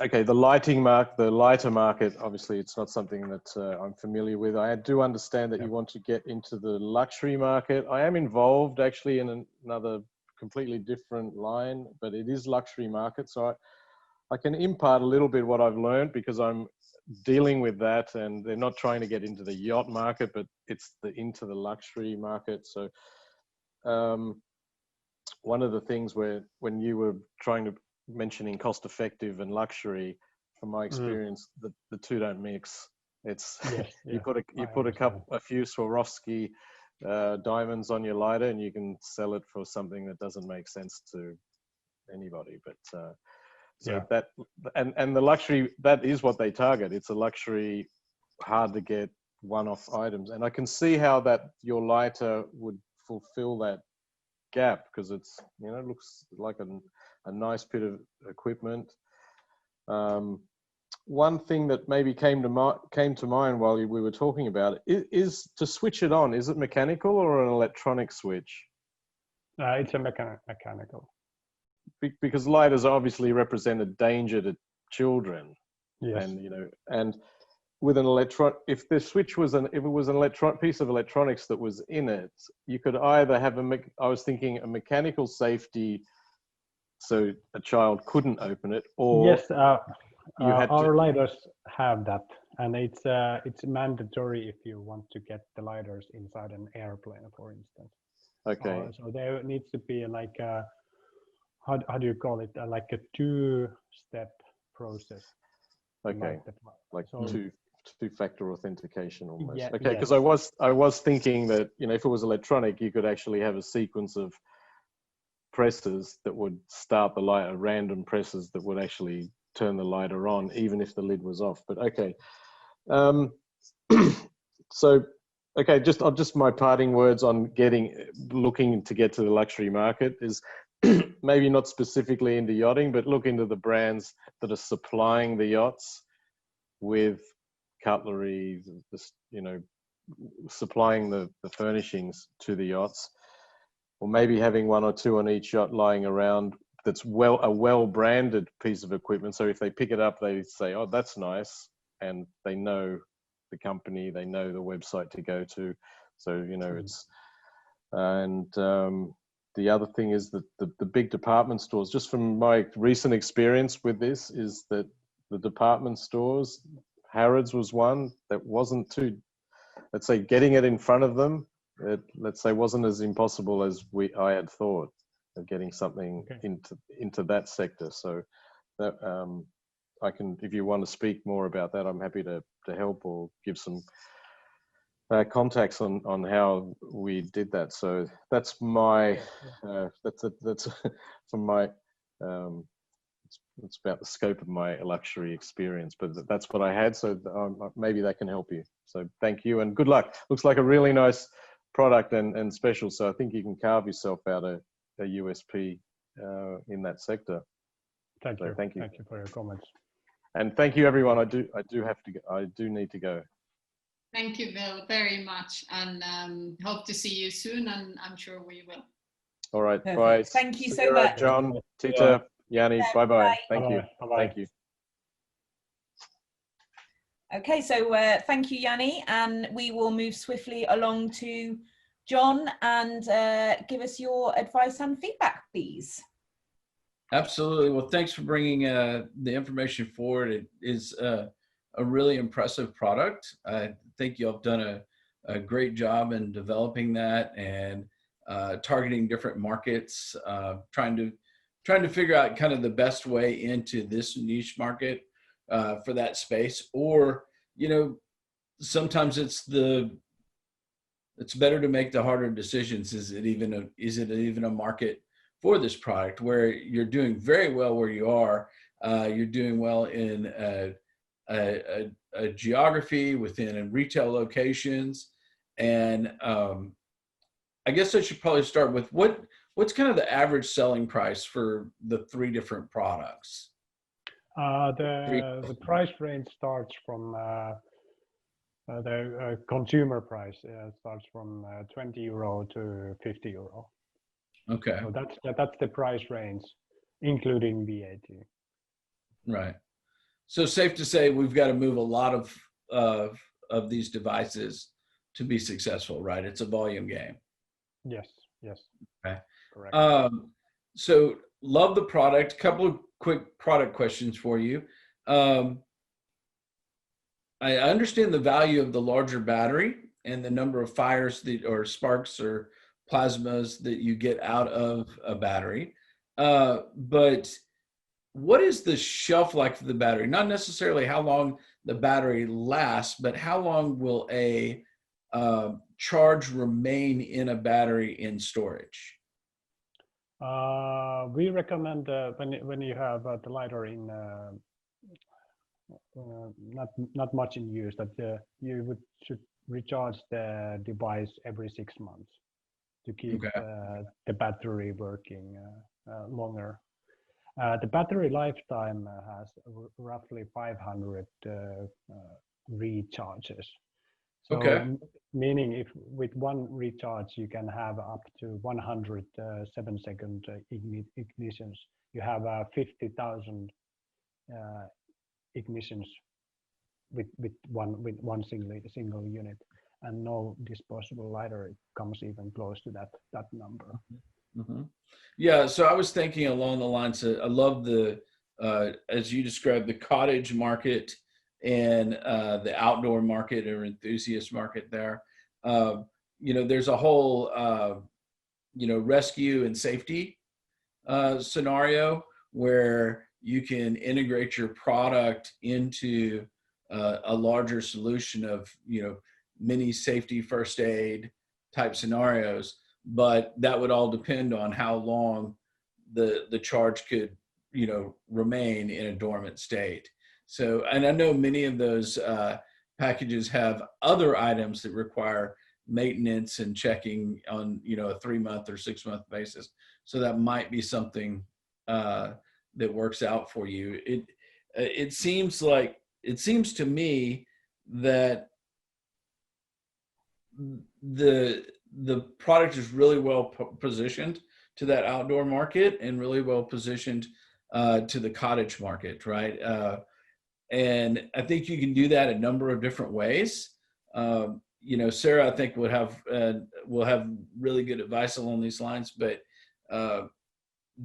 okay, the lighter market, obviously it's not something that I'm familiar with. I do understand that you want to get into the luxury market. I am involved actually in another completely different line, but it is luxury market. So I can impart a little bit what I've learned because I'm dealing with that, and they're not trying to get into the yacht market, but it's into the luxury market. So one of the things when you were mentioning cost effective and luxury, from my experience, the two don't mix. It's you put a few Swarovski diamonds on your lighter and you can sell it for something that doesn't make sense to anybody. But that and the luxury, that is what they target. It's a luxury, hard to get one-off items, and I can see how that your lighter would fulfill that gap, because it's, you know, it looks like a nice bit of equipment. One thing that maybe came to mind while we were talking about it is to switch it on. Is it mechanical or an electronic switch? It's a mechanical. Because lighters obviously represent a danger to children. Yes. And, you know, and with an if the switch was if it was an piece of electronics that was in it, you could either have I was thinking a mechanical safety, so a child couldn't open it, or yes, our lighters have that, and it's mandatory if you want to get the lighters inside an airplane, for instance. Okay. So there needs to be like a, how do you call it? Like a two-step process. Okay. Like so, two-factor authentication almost. Yeah, okay, because I was thinking that, you know, if it was electronic, you could actually have a sequence of presses that would start the lighter, random presses that would actually turn the lighter on, even if the lid was off. But okay. So, okay, just my parting words on looking to get to the luxury market is maybe not specifically into yachting, but look into the brands that are supplying the yachts with cutlery, you know, supplying the furnishings to the yachts, or maybe having one or two on each yacht lying around that's a well-branded piece of equipment. So if they pick it up, they say, oh, that's nice. And they know the company, they know the website to go to. So, you know, it's, and the other thing is that the big department stores, just from my recent experience with this, is that the department stores, Harrods was one that wasn't too, let's say, getting it in front of them, let's say, wasn't as impossible as I had thought, of getting something into that sector. So that I can, if you want to speak more about that, I'm happy to help or give some contacts on how we did that. So that's my that's from my it's about the scope of my luxury experience, but that's what I had. So maybe that can help you. So thank you and good luck. Looks like a really nice product and special. So I think you can carve yourself out a USP in that sector. Thank you. Thank you. Thank you for your comments. And thank you, everyone. I do need to go. Thank you, Bill, very much, and hope to see you soon. And I'm sure we will. All right. Perfect. Bye. Thank you so much, John, Titta, Jani. Bye bye. Thank you. Bye-bye. Thank you. Okay, so thank you, Jani, and we will move swiftly along to John and give us your advice and feedback, please. Absolutely. Well, thanks for bringing the information forward. It is a really impressive product. I think you all have done a great job in developing that and targeting different markets, trying to figure out kind of the best way into this niche market for that space. Or, you know, sometimes it's better to make the harder decisions. Is it even a market for this product where you're doing very well where you are? You're doing well in a geography within retail locations, and I guess I should probably start with what's kind of the average selling price for the three different products? The price range starts from the consumer price starts from 20 euro to 50 euro. Okay. So that's the price range, including VAT. Right. So safe to say we've got to move a lot of these devices to be successful, right? It's a volume game. Yes. Yes. Okay. Correct. So love the product. Couple of quick product questions for you. I understand the value of the larger battery and the number of fires that, or sparks or plasmas that you get out of a battery. But what is the shelf life of the battery? Not necessarily how long the battery lasts, but how long will a charge remain in a battery in storage? We recommend when you have the lighter in not much in use, that you should recharge the device every 6 months to keep the battery working longer. The battery lifetime has roughly 500 recharges. So meaning if with one recharge you can have up to 100 7-second ignitions, you have 50,000 ignitions with one single unit, and no disposable lighter comes even close to that number. Mm-hmm. Yeah, so I was thinking along the lines of, I love the as you described, the cottage market and the outdoor market or enthusiast market there. You know, there's a whole you know, rescue and safety scenario where you can integrate your product into a larger solution of, you know, mini safety first aid type scenarios, but that would all depend on how long the charge could, you know, remain in a dormant state. So, and I know many of those packages have other items that require maintenance and checking on, you know, a 3-month or 6-month basis. So that might be something that works out for you. It seems to me that the product is really well positioned to that outdoor market and really well positioned to the cottage market, right? And I think you can do that a number of different ways. You know, Sarrah, I think will have really good advice along these lines, but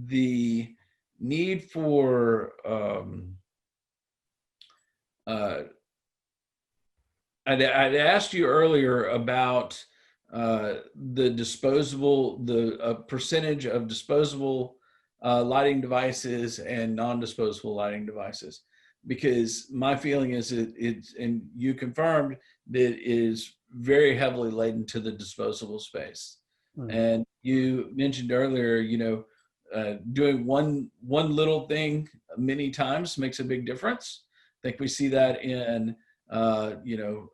the need for I'd asked you earlier about the percentage of disposable lighting devices and non-disposable lighting devices, because my feeling is it's, and you confirmed that it is very heavily laden to the disposable space. And you mentioned earlier, you know, doing one little thing many times makes a big difference. I think we see that in you know,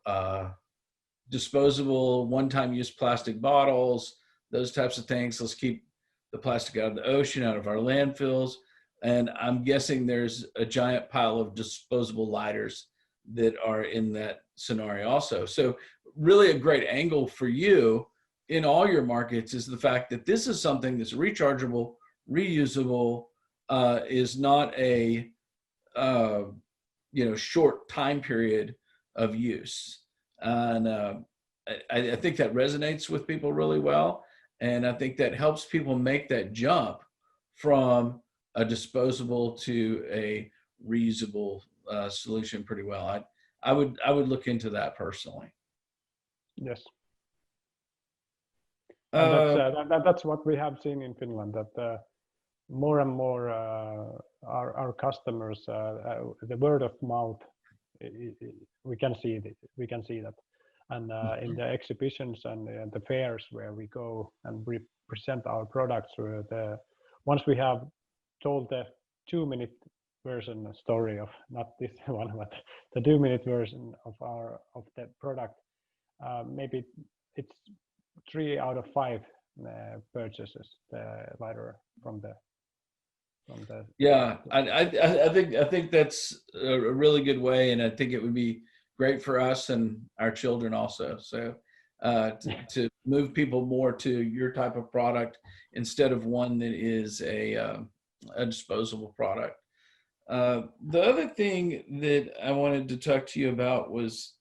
disposable one-time use plastic bottles, those types of things. Let's keep the plastic out of the ocean, out of our landfills. And I'm guessing there's a giant pile of disposable lighters that are in that scenario also. So really a great angle for you in all your markets is the fact that this is something that's rechargeable, reusable, is not a you know, short time period of use. And I think that resonates with people really well. And I think that helps people make that jump from a disposable to a reusable solution pretty well. I would look into that personally. Yes. That's what we have seen in Finland, that more and more our customers, the word of mouth, we can see that, and in the exhibitions and the fairs where we go and we present our products, once we have told the 2-minute version story of, not this one, but the 2-minute version of the product, maybe it's 3 out of 5 purchases the lighter from the. Yeah, I think that's a really good way, and I think it would be great for us and our children also. So to move people more to your type of product instead of one that is a disposable product. The other thing that I wanted to talk to you about was,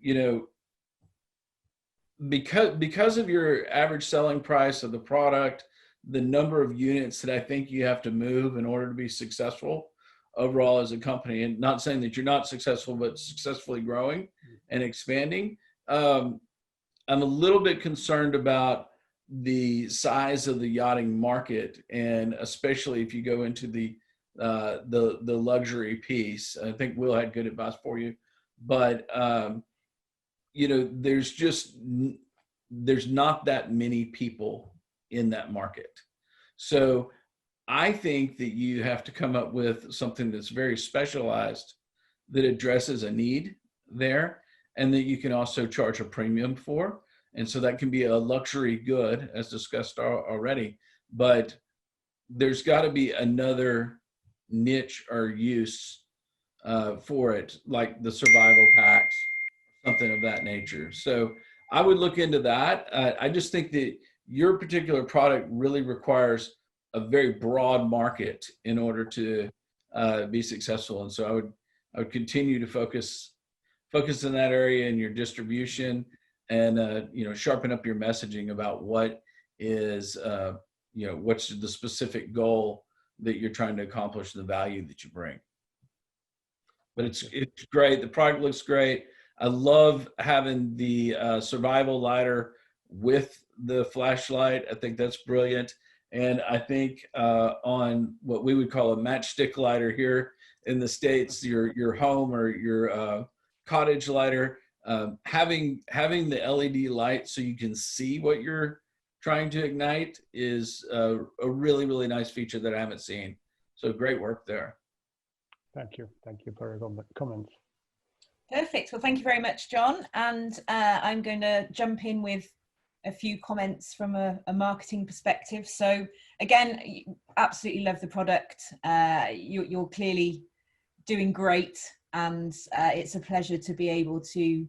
you know, because of your average selling price of the product, the number of units that I think you have to move in order to be successful overall as a company, and not saying that you're not successful, but successfully growing and expanding. I'm a little bit concerned about the size of the yachting market, and especially if you go into the luxury piece. I think Will had good advice for you, but you know, there's not that many people in that market. So I think that you have to come up with something that's very specialized that addresses a need there, and that you can also charge a premium for. And so that can be a luxury good, as discussed already, but there's got to be another niche or use for it, like the survival packs, something of that nature. So I would look into that. I just think that your particular product really requires a very broad market in order to be successful. And so I would continue to focus in that area in your distribution, and you know, sharpen up your messaging about what is you know, what's the specific goal that you're trying to accomplish, the value that you bring. But it's great. The product looks great. I love having the survival lighter with the flashlight. I think that's brilliant. And I think on what we would call a matchstick lighter here in the States, your home or your cottage lighter, having the LED light so you can see what you're trying to ignite is a really, really nice feature that I haven't seen. So great work there. Thank you for your comments. Perfect. Well, thank you very much, John. And I'm going to jump in with a few comments from a marketing perspective. So again, absolutely love the product. You're clearly doing great, and it's a pleasure to be able to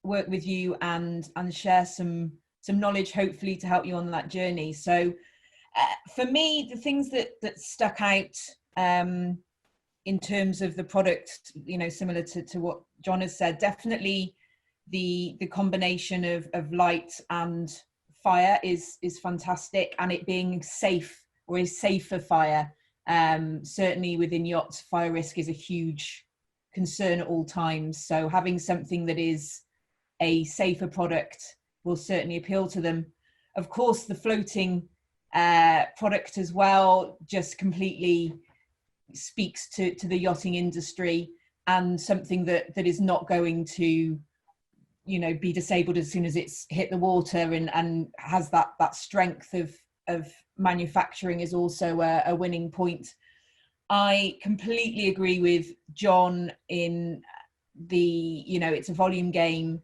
work with you and share some knowledge, hopefully, to help you on that journey. So for me, the things that stuck out in terms of the product, you know, similar to what John has said, definitely the combination of light and fire is fantastic, and it being safe, or is safer fire. Certainly within yachts, fire risk is a huge concern at all times. So having something that is a safer product will certainly appeal to them. Of course, the floating product as well just completely speaks to the yachting industry, and something that is not going to, you know, be disabled as soon as it's hit the water, and has that strength of manufacturing is also a winning point. I completely agree with John in the, you know, it's a volume game,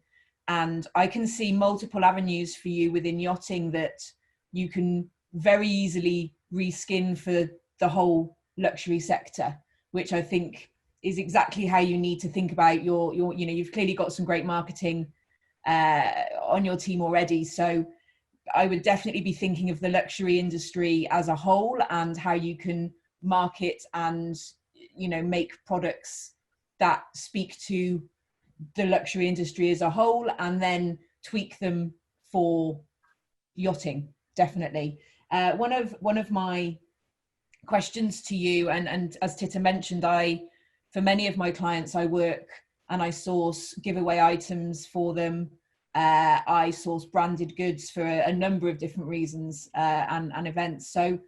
and I can see multiple avenues for you within yachting that you can very easily reskin for the whole luxury sector, which I think is exactly how you need to think about your you know, you've clearly got some great marketing on your team already. So I would definitely be thinking of the luxury industry as a whole, and how you can market and, you know, make products that speak to the luxury industry as a whole, and then tweak them for yachting. Definitely. One of my questions to you, and as Titta mentioned, for many of my clients, I work and I source giveaway items for them. I source branded goods for a number of different reasons and events. So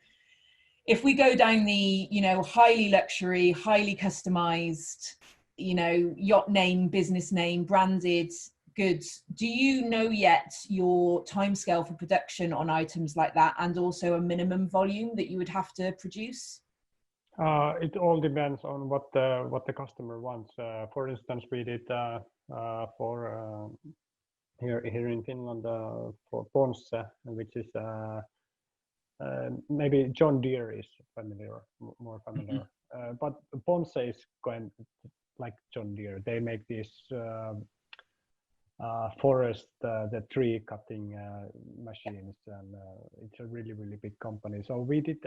if we go down the, you know, highly luxury, highly customized, you know, yacht name, business name, branded goods, do you know yet your timescale for production on items like that, and also a minimum volume that you would have to produce? It all depends on what the customer wants. For instance, we did for here in Finland for Ponsse, which is maybe John Deere is more familiar. But Ponsse is going like John Deere. They make these forest, the tree cutting machines, and it's a really big company. So we did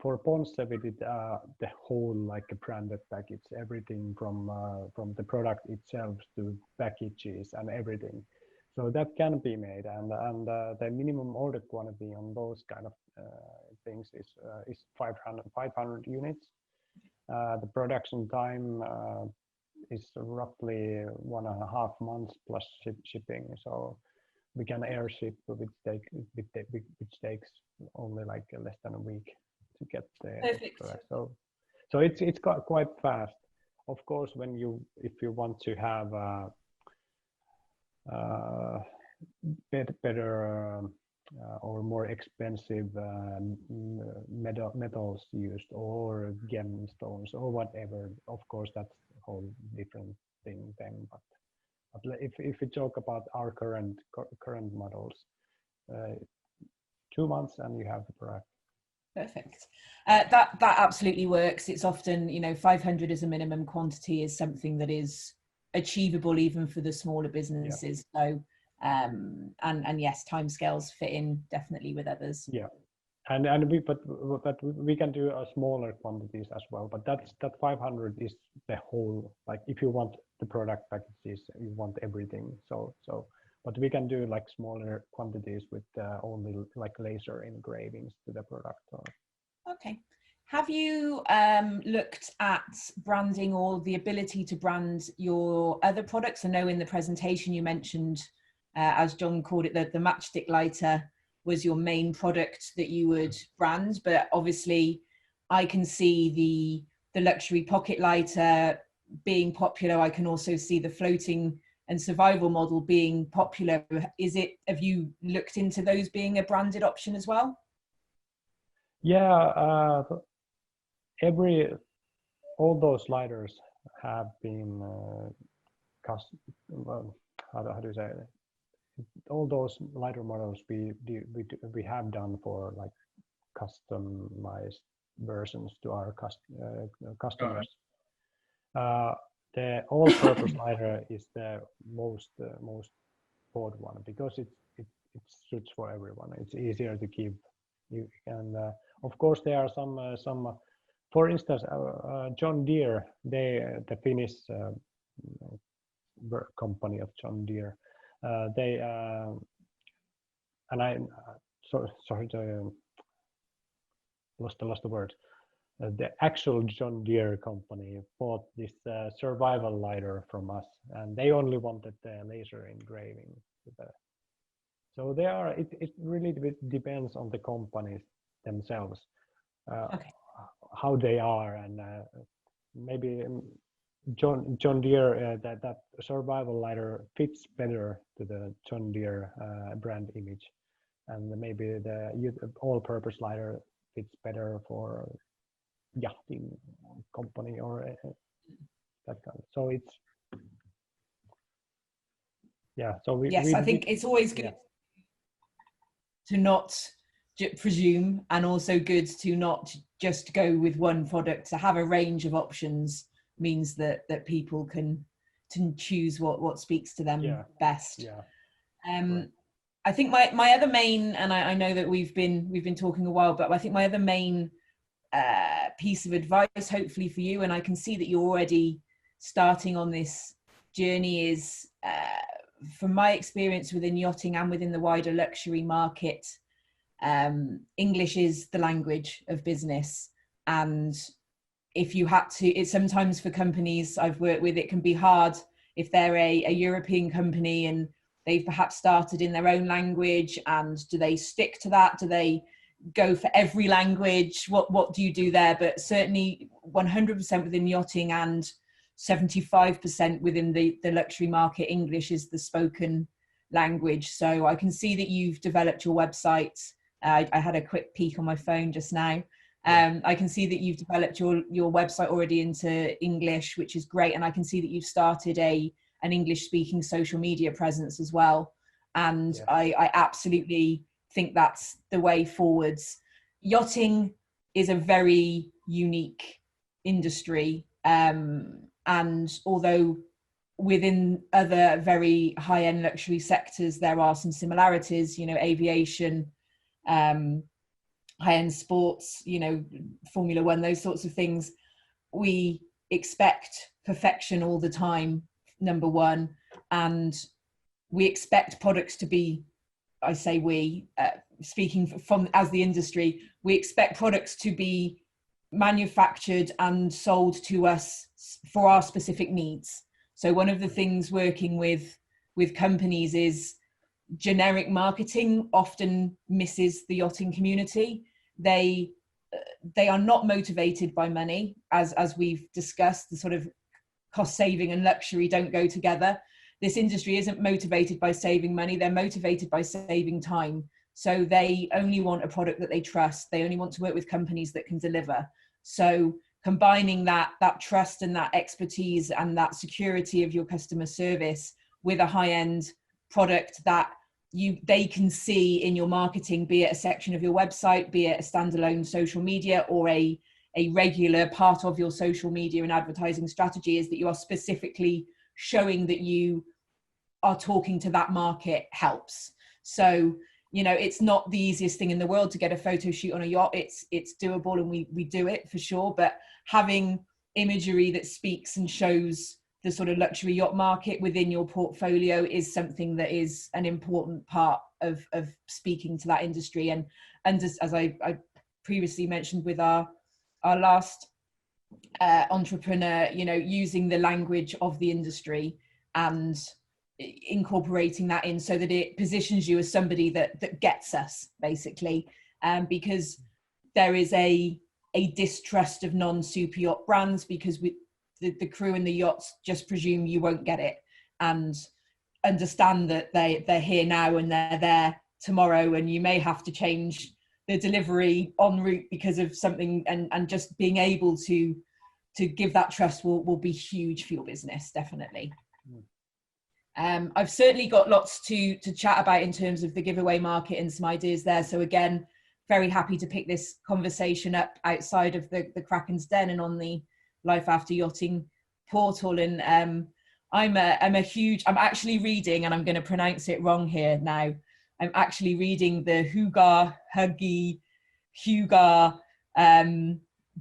for Ponsse, we did the whole, like, a branded package, everything from the product itself to packages and everything. So that can be made, and the minimum order quantity on those kind of things is 500 units. The production time is roughly 1.5 months plus shipping. So we can airship, which takes only like less than a week to get the product. So it's quite fast. Of course, if you want to have better or more expensive metals used, or gemstones or whatever, of course that's a whole different thing then. But if we talk about our current models, 2 months and you have the product. Perfect. That absolutely works. It's often, 500 as a minimum quantity is something that is achievable even for the smaller businesses. Yeah. So and yes, timescales fit in definitely with others. Yeah, and we can do smaller quantities as well. But that 500 is the whole. Like if you want the product packages, you want everything. But we can do like smaller quantities with only like laser engravings to the product. Okay. Have you looked at branding or the ability to brand your other products? I know in the presentation you mentioned, as John called it, the matchstick lighter was your main product that you would brand, but obviously I can see the luxury pocket lighter being popular. I can also see the floating and survival model being popular. Have you looked into those being a branded option as well? Yeah, all those lighters have been custom. Well, how do you say it? All those lighter models we have done for like customized versions to our customers. The all-purpose lighter is the most bought one because it suits for everyone. It's easier to keep. And of course there are some. For instance, John Deere, the Finnish company of John Deere, they and I sorry to lost the word. The actual John Deere company bought this survival lighter from us, and they only wanted the laser engraving. So they are. It really depends on the companies themselves, okay. How they are, and maybe John Deere that survival lighter fits better to the John Deere brand image, and maybe the all-purpose lighter fits better for yachting company or that kind of. So it's So I think it's always good to not presume, and also good to not just go with one product. To have a range of options means that people can choose what speaks to them best. Right. I think my other main, and I know that we've been talking a while, but I think my other main piece of advice, hopefully for you, and I can see that you're already starting on this journey, is from my experience within yachting and within the wider luxury market, English is the language of business. And if you had to, it's sometimes for companies I've worked with, it can be hard if they're a European company and they've perhaps started in their own language, and do they stick to that? Do they go for every language? What do you do there? But certainly 100% within yachting and 75% within the luxury market, English is the spoken language. So I can see that you've developed your website. I had a quick peek on my phone just now. I can see that you've developed your website already into English, which is great. And I can see that you've started an English speaking social media presence as well. And I absolutely think that's the way forwards. Yachting is a very unique industry. And although within other very high-end luxury sectors, there are some similarities, aviation, high-end sports, Formula One, those sorts of things, we expect perfection all the time, number one. And we expect products to be, I say we, speaking from as the industry, we expect products to be manufactured and sold to us for our specific needs. So one of the things working with companies is generic marketing often misses the yachting community. They are not motivated by money, as we've discussed. The sort of cost saving and luxury don't go together. This industry isn't motivated by saving money, they're motivated by saving time. So they only want a product that they trust. They only want to work with companies that can deliver. So combining that trust and that expertise and that security of your customer service with a high-end product that they can see in your marketing, be it a section of your website, be it a standalone social media, or a regular part of your social media and advertising strategy, is that you are specifically showing that you are talking to that market helps. So, it's not the easiest thing in the world to get a photo shoot on a yacht. It's doable, and we do it for sure. But having imagery that speaks and shows the sort of luxury yacht market within your portfolio is something that is an important part of speaking to that industry. And just as I previously mentioned with our last entrepreneur, using the language of the industry and incorporating that in so that it positions you as somebody that gets us, basically, because there is a distrust of non-super yacht brands, because the crew and the yachts just presume you won't get it, and understand that they're here now and they're there tomorrow, and you may have to change the delivery en route because of something, and just being able to give that trust will be huge for your business, definitely. I've certainly got lots to chat about in terms of the giveaway market and some ideas there. So again, very happy to pick this conversation up outside of the Kraken's Den and on the Life After Yachting portal. And I'm actually reading, and I'm going to pronounce it wrong here now. I'm actually reading the Huggy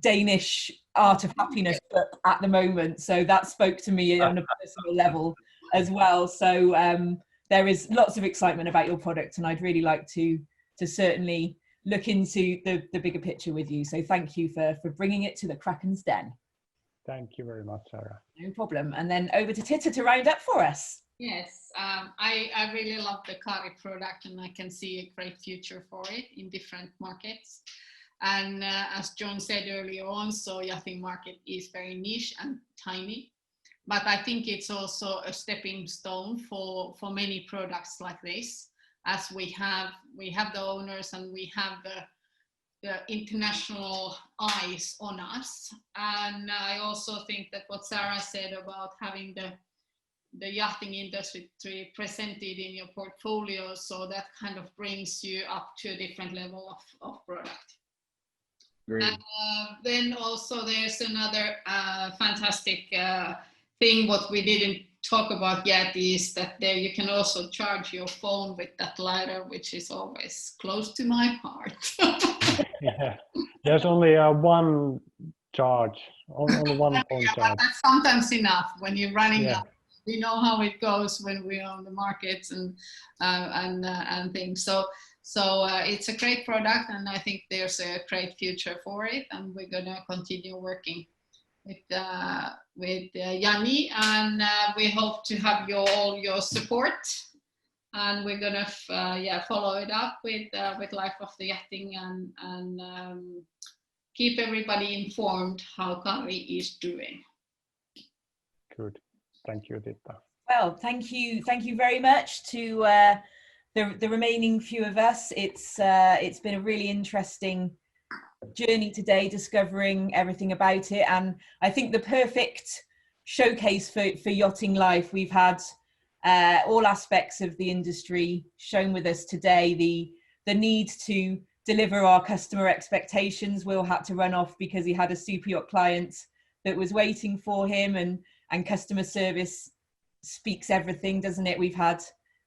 Danish Art of Happiness book at the moment. So that spoke to me on a personal level as well. So there is lots of excitement about your product, and I'd really like to certainly look into the bigger picture with you. So thank you for bringing it to the Kraken's Den. Thank you very much, Sarah. No problem. And then over to Titta to round up for us. Yes, I really love the Kaari product, and I can see a great future for it in different markets. And as John said earlier on, so yachting market is very niche and tiny. But I think it's also a stepping stone for many products like this, as we have the owners and we have the international eyes on us. And I also think that what Sarah said about having the yachting industry presented in your portfolio, so that kind of brings you up to a different level of product. Great. Then also there's another fantastic thing what we didn't talk about yet, is that there you can also charge your phone with that lighter, which is always close to my heart. Yeah, there's only one charge, only one phone charge. But that's sometimes enough when you're running up. We know how it goes when we're on the markets and things. So it's a great product, and I think there's a great future for it, and we're gonna continue working with Jani, and we hope to have all your support, and we're gonna follow it up with Life After Yachting and keep everybody informed how Kaari is doing. Good, thank you, Titta. Well, thank you very much to the remaining few of us. It's been a really interesting journey today, discovering everything about it, and I think the perfect showcase for yachting life. We've had all aspects of the industry shown with us today. The need to deliver our customer expectations. Will had to run off because he had a super yacht client that was waiting for him, and customer service speaks everything, doesn't it? We've had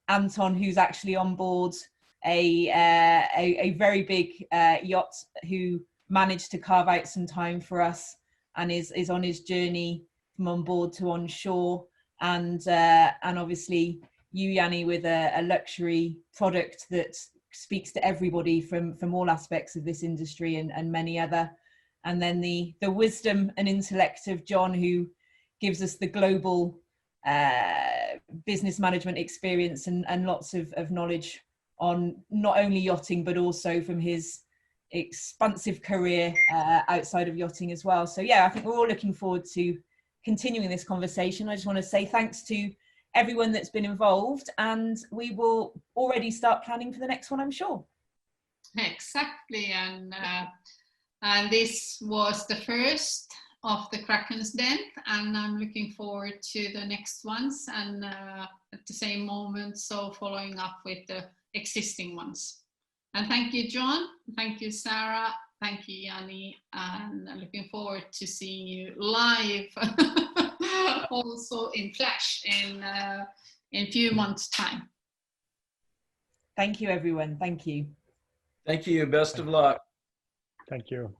Anton, who's actually on board a very big yacht, who managed to carve out some time for us and is on his journey from on board to onshore, and obviously you, Jani, with a luxury product that speaks to everybody from all aspects of this industry and many other. And then the wisdom and intellect of John, who gives us the global business management experience and lots of knowledge on not only yachting, but also from his expansive career outside of yachting as well. So yeah, I think we're all looking forward to continuing this conversation. I just want to say thanks to everyone that's been involved, and we will already start planning for the next one, I'm sure. Exactly, and this was the first of the Kraken's Den, and I'm looking forward to the next ones, and at the same moment, so following up with the existing ones. And thank you, John. Thank you, Sarrah. Thank you, Jani. And I'm looking forward to seeing you live, also in flash in a few months' time. Thank you, everyone. Thank you. Thank you. Best of luck. Thank you.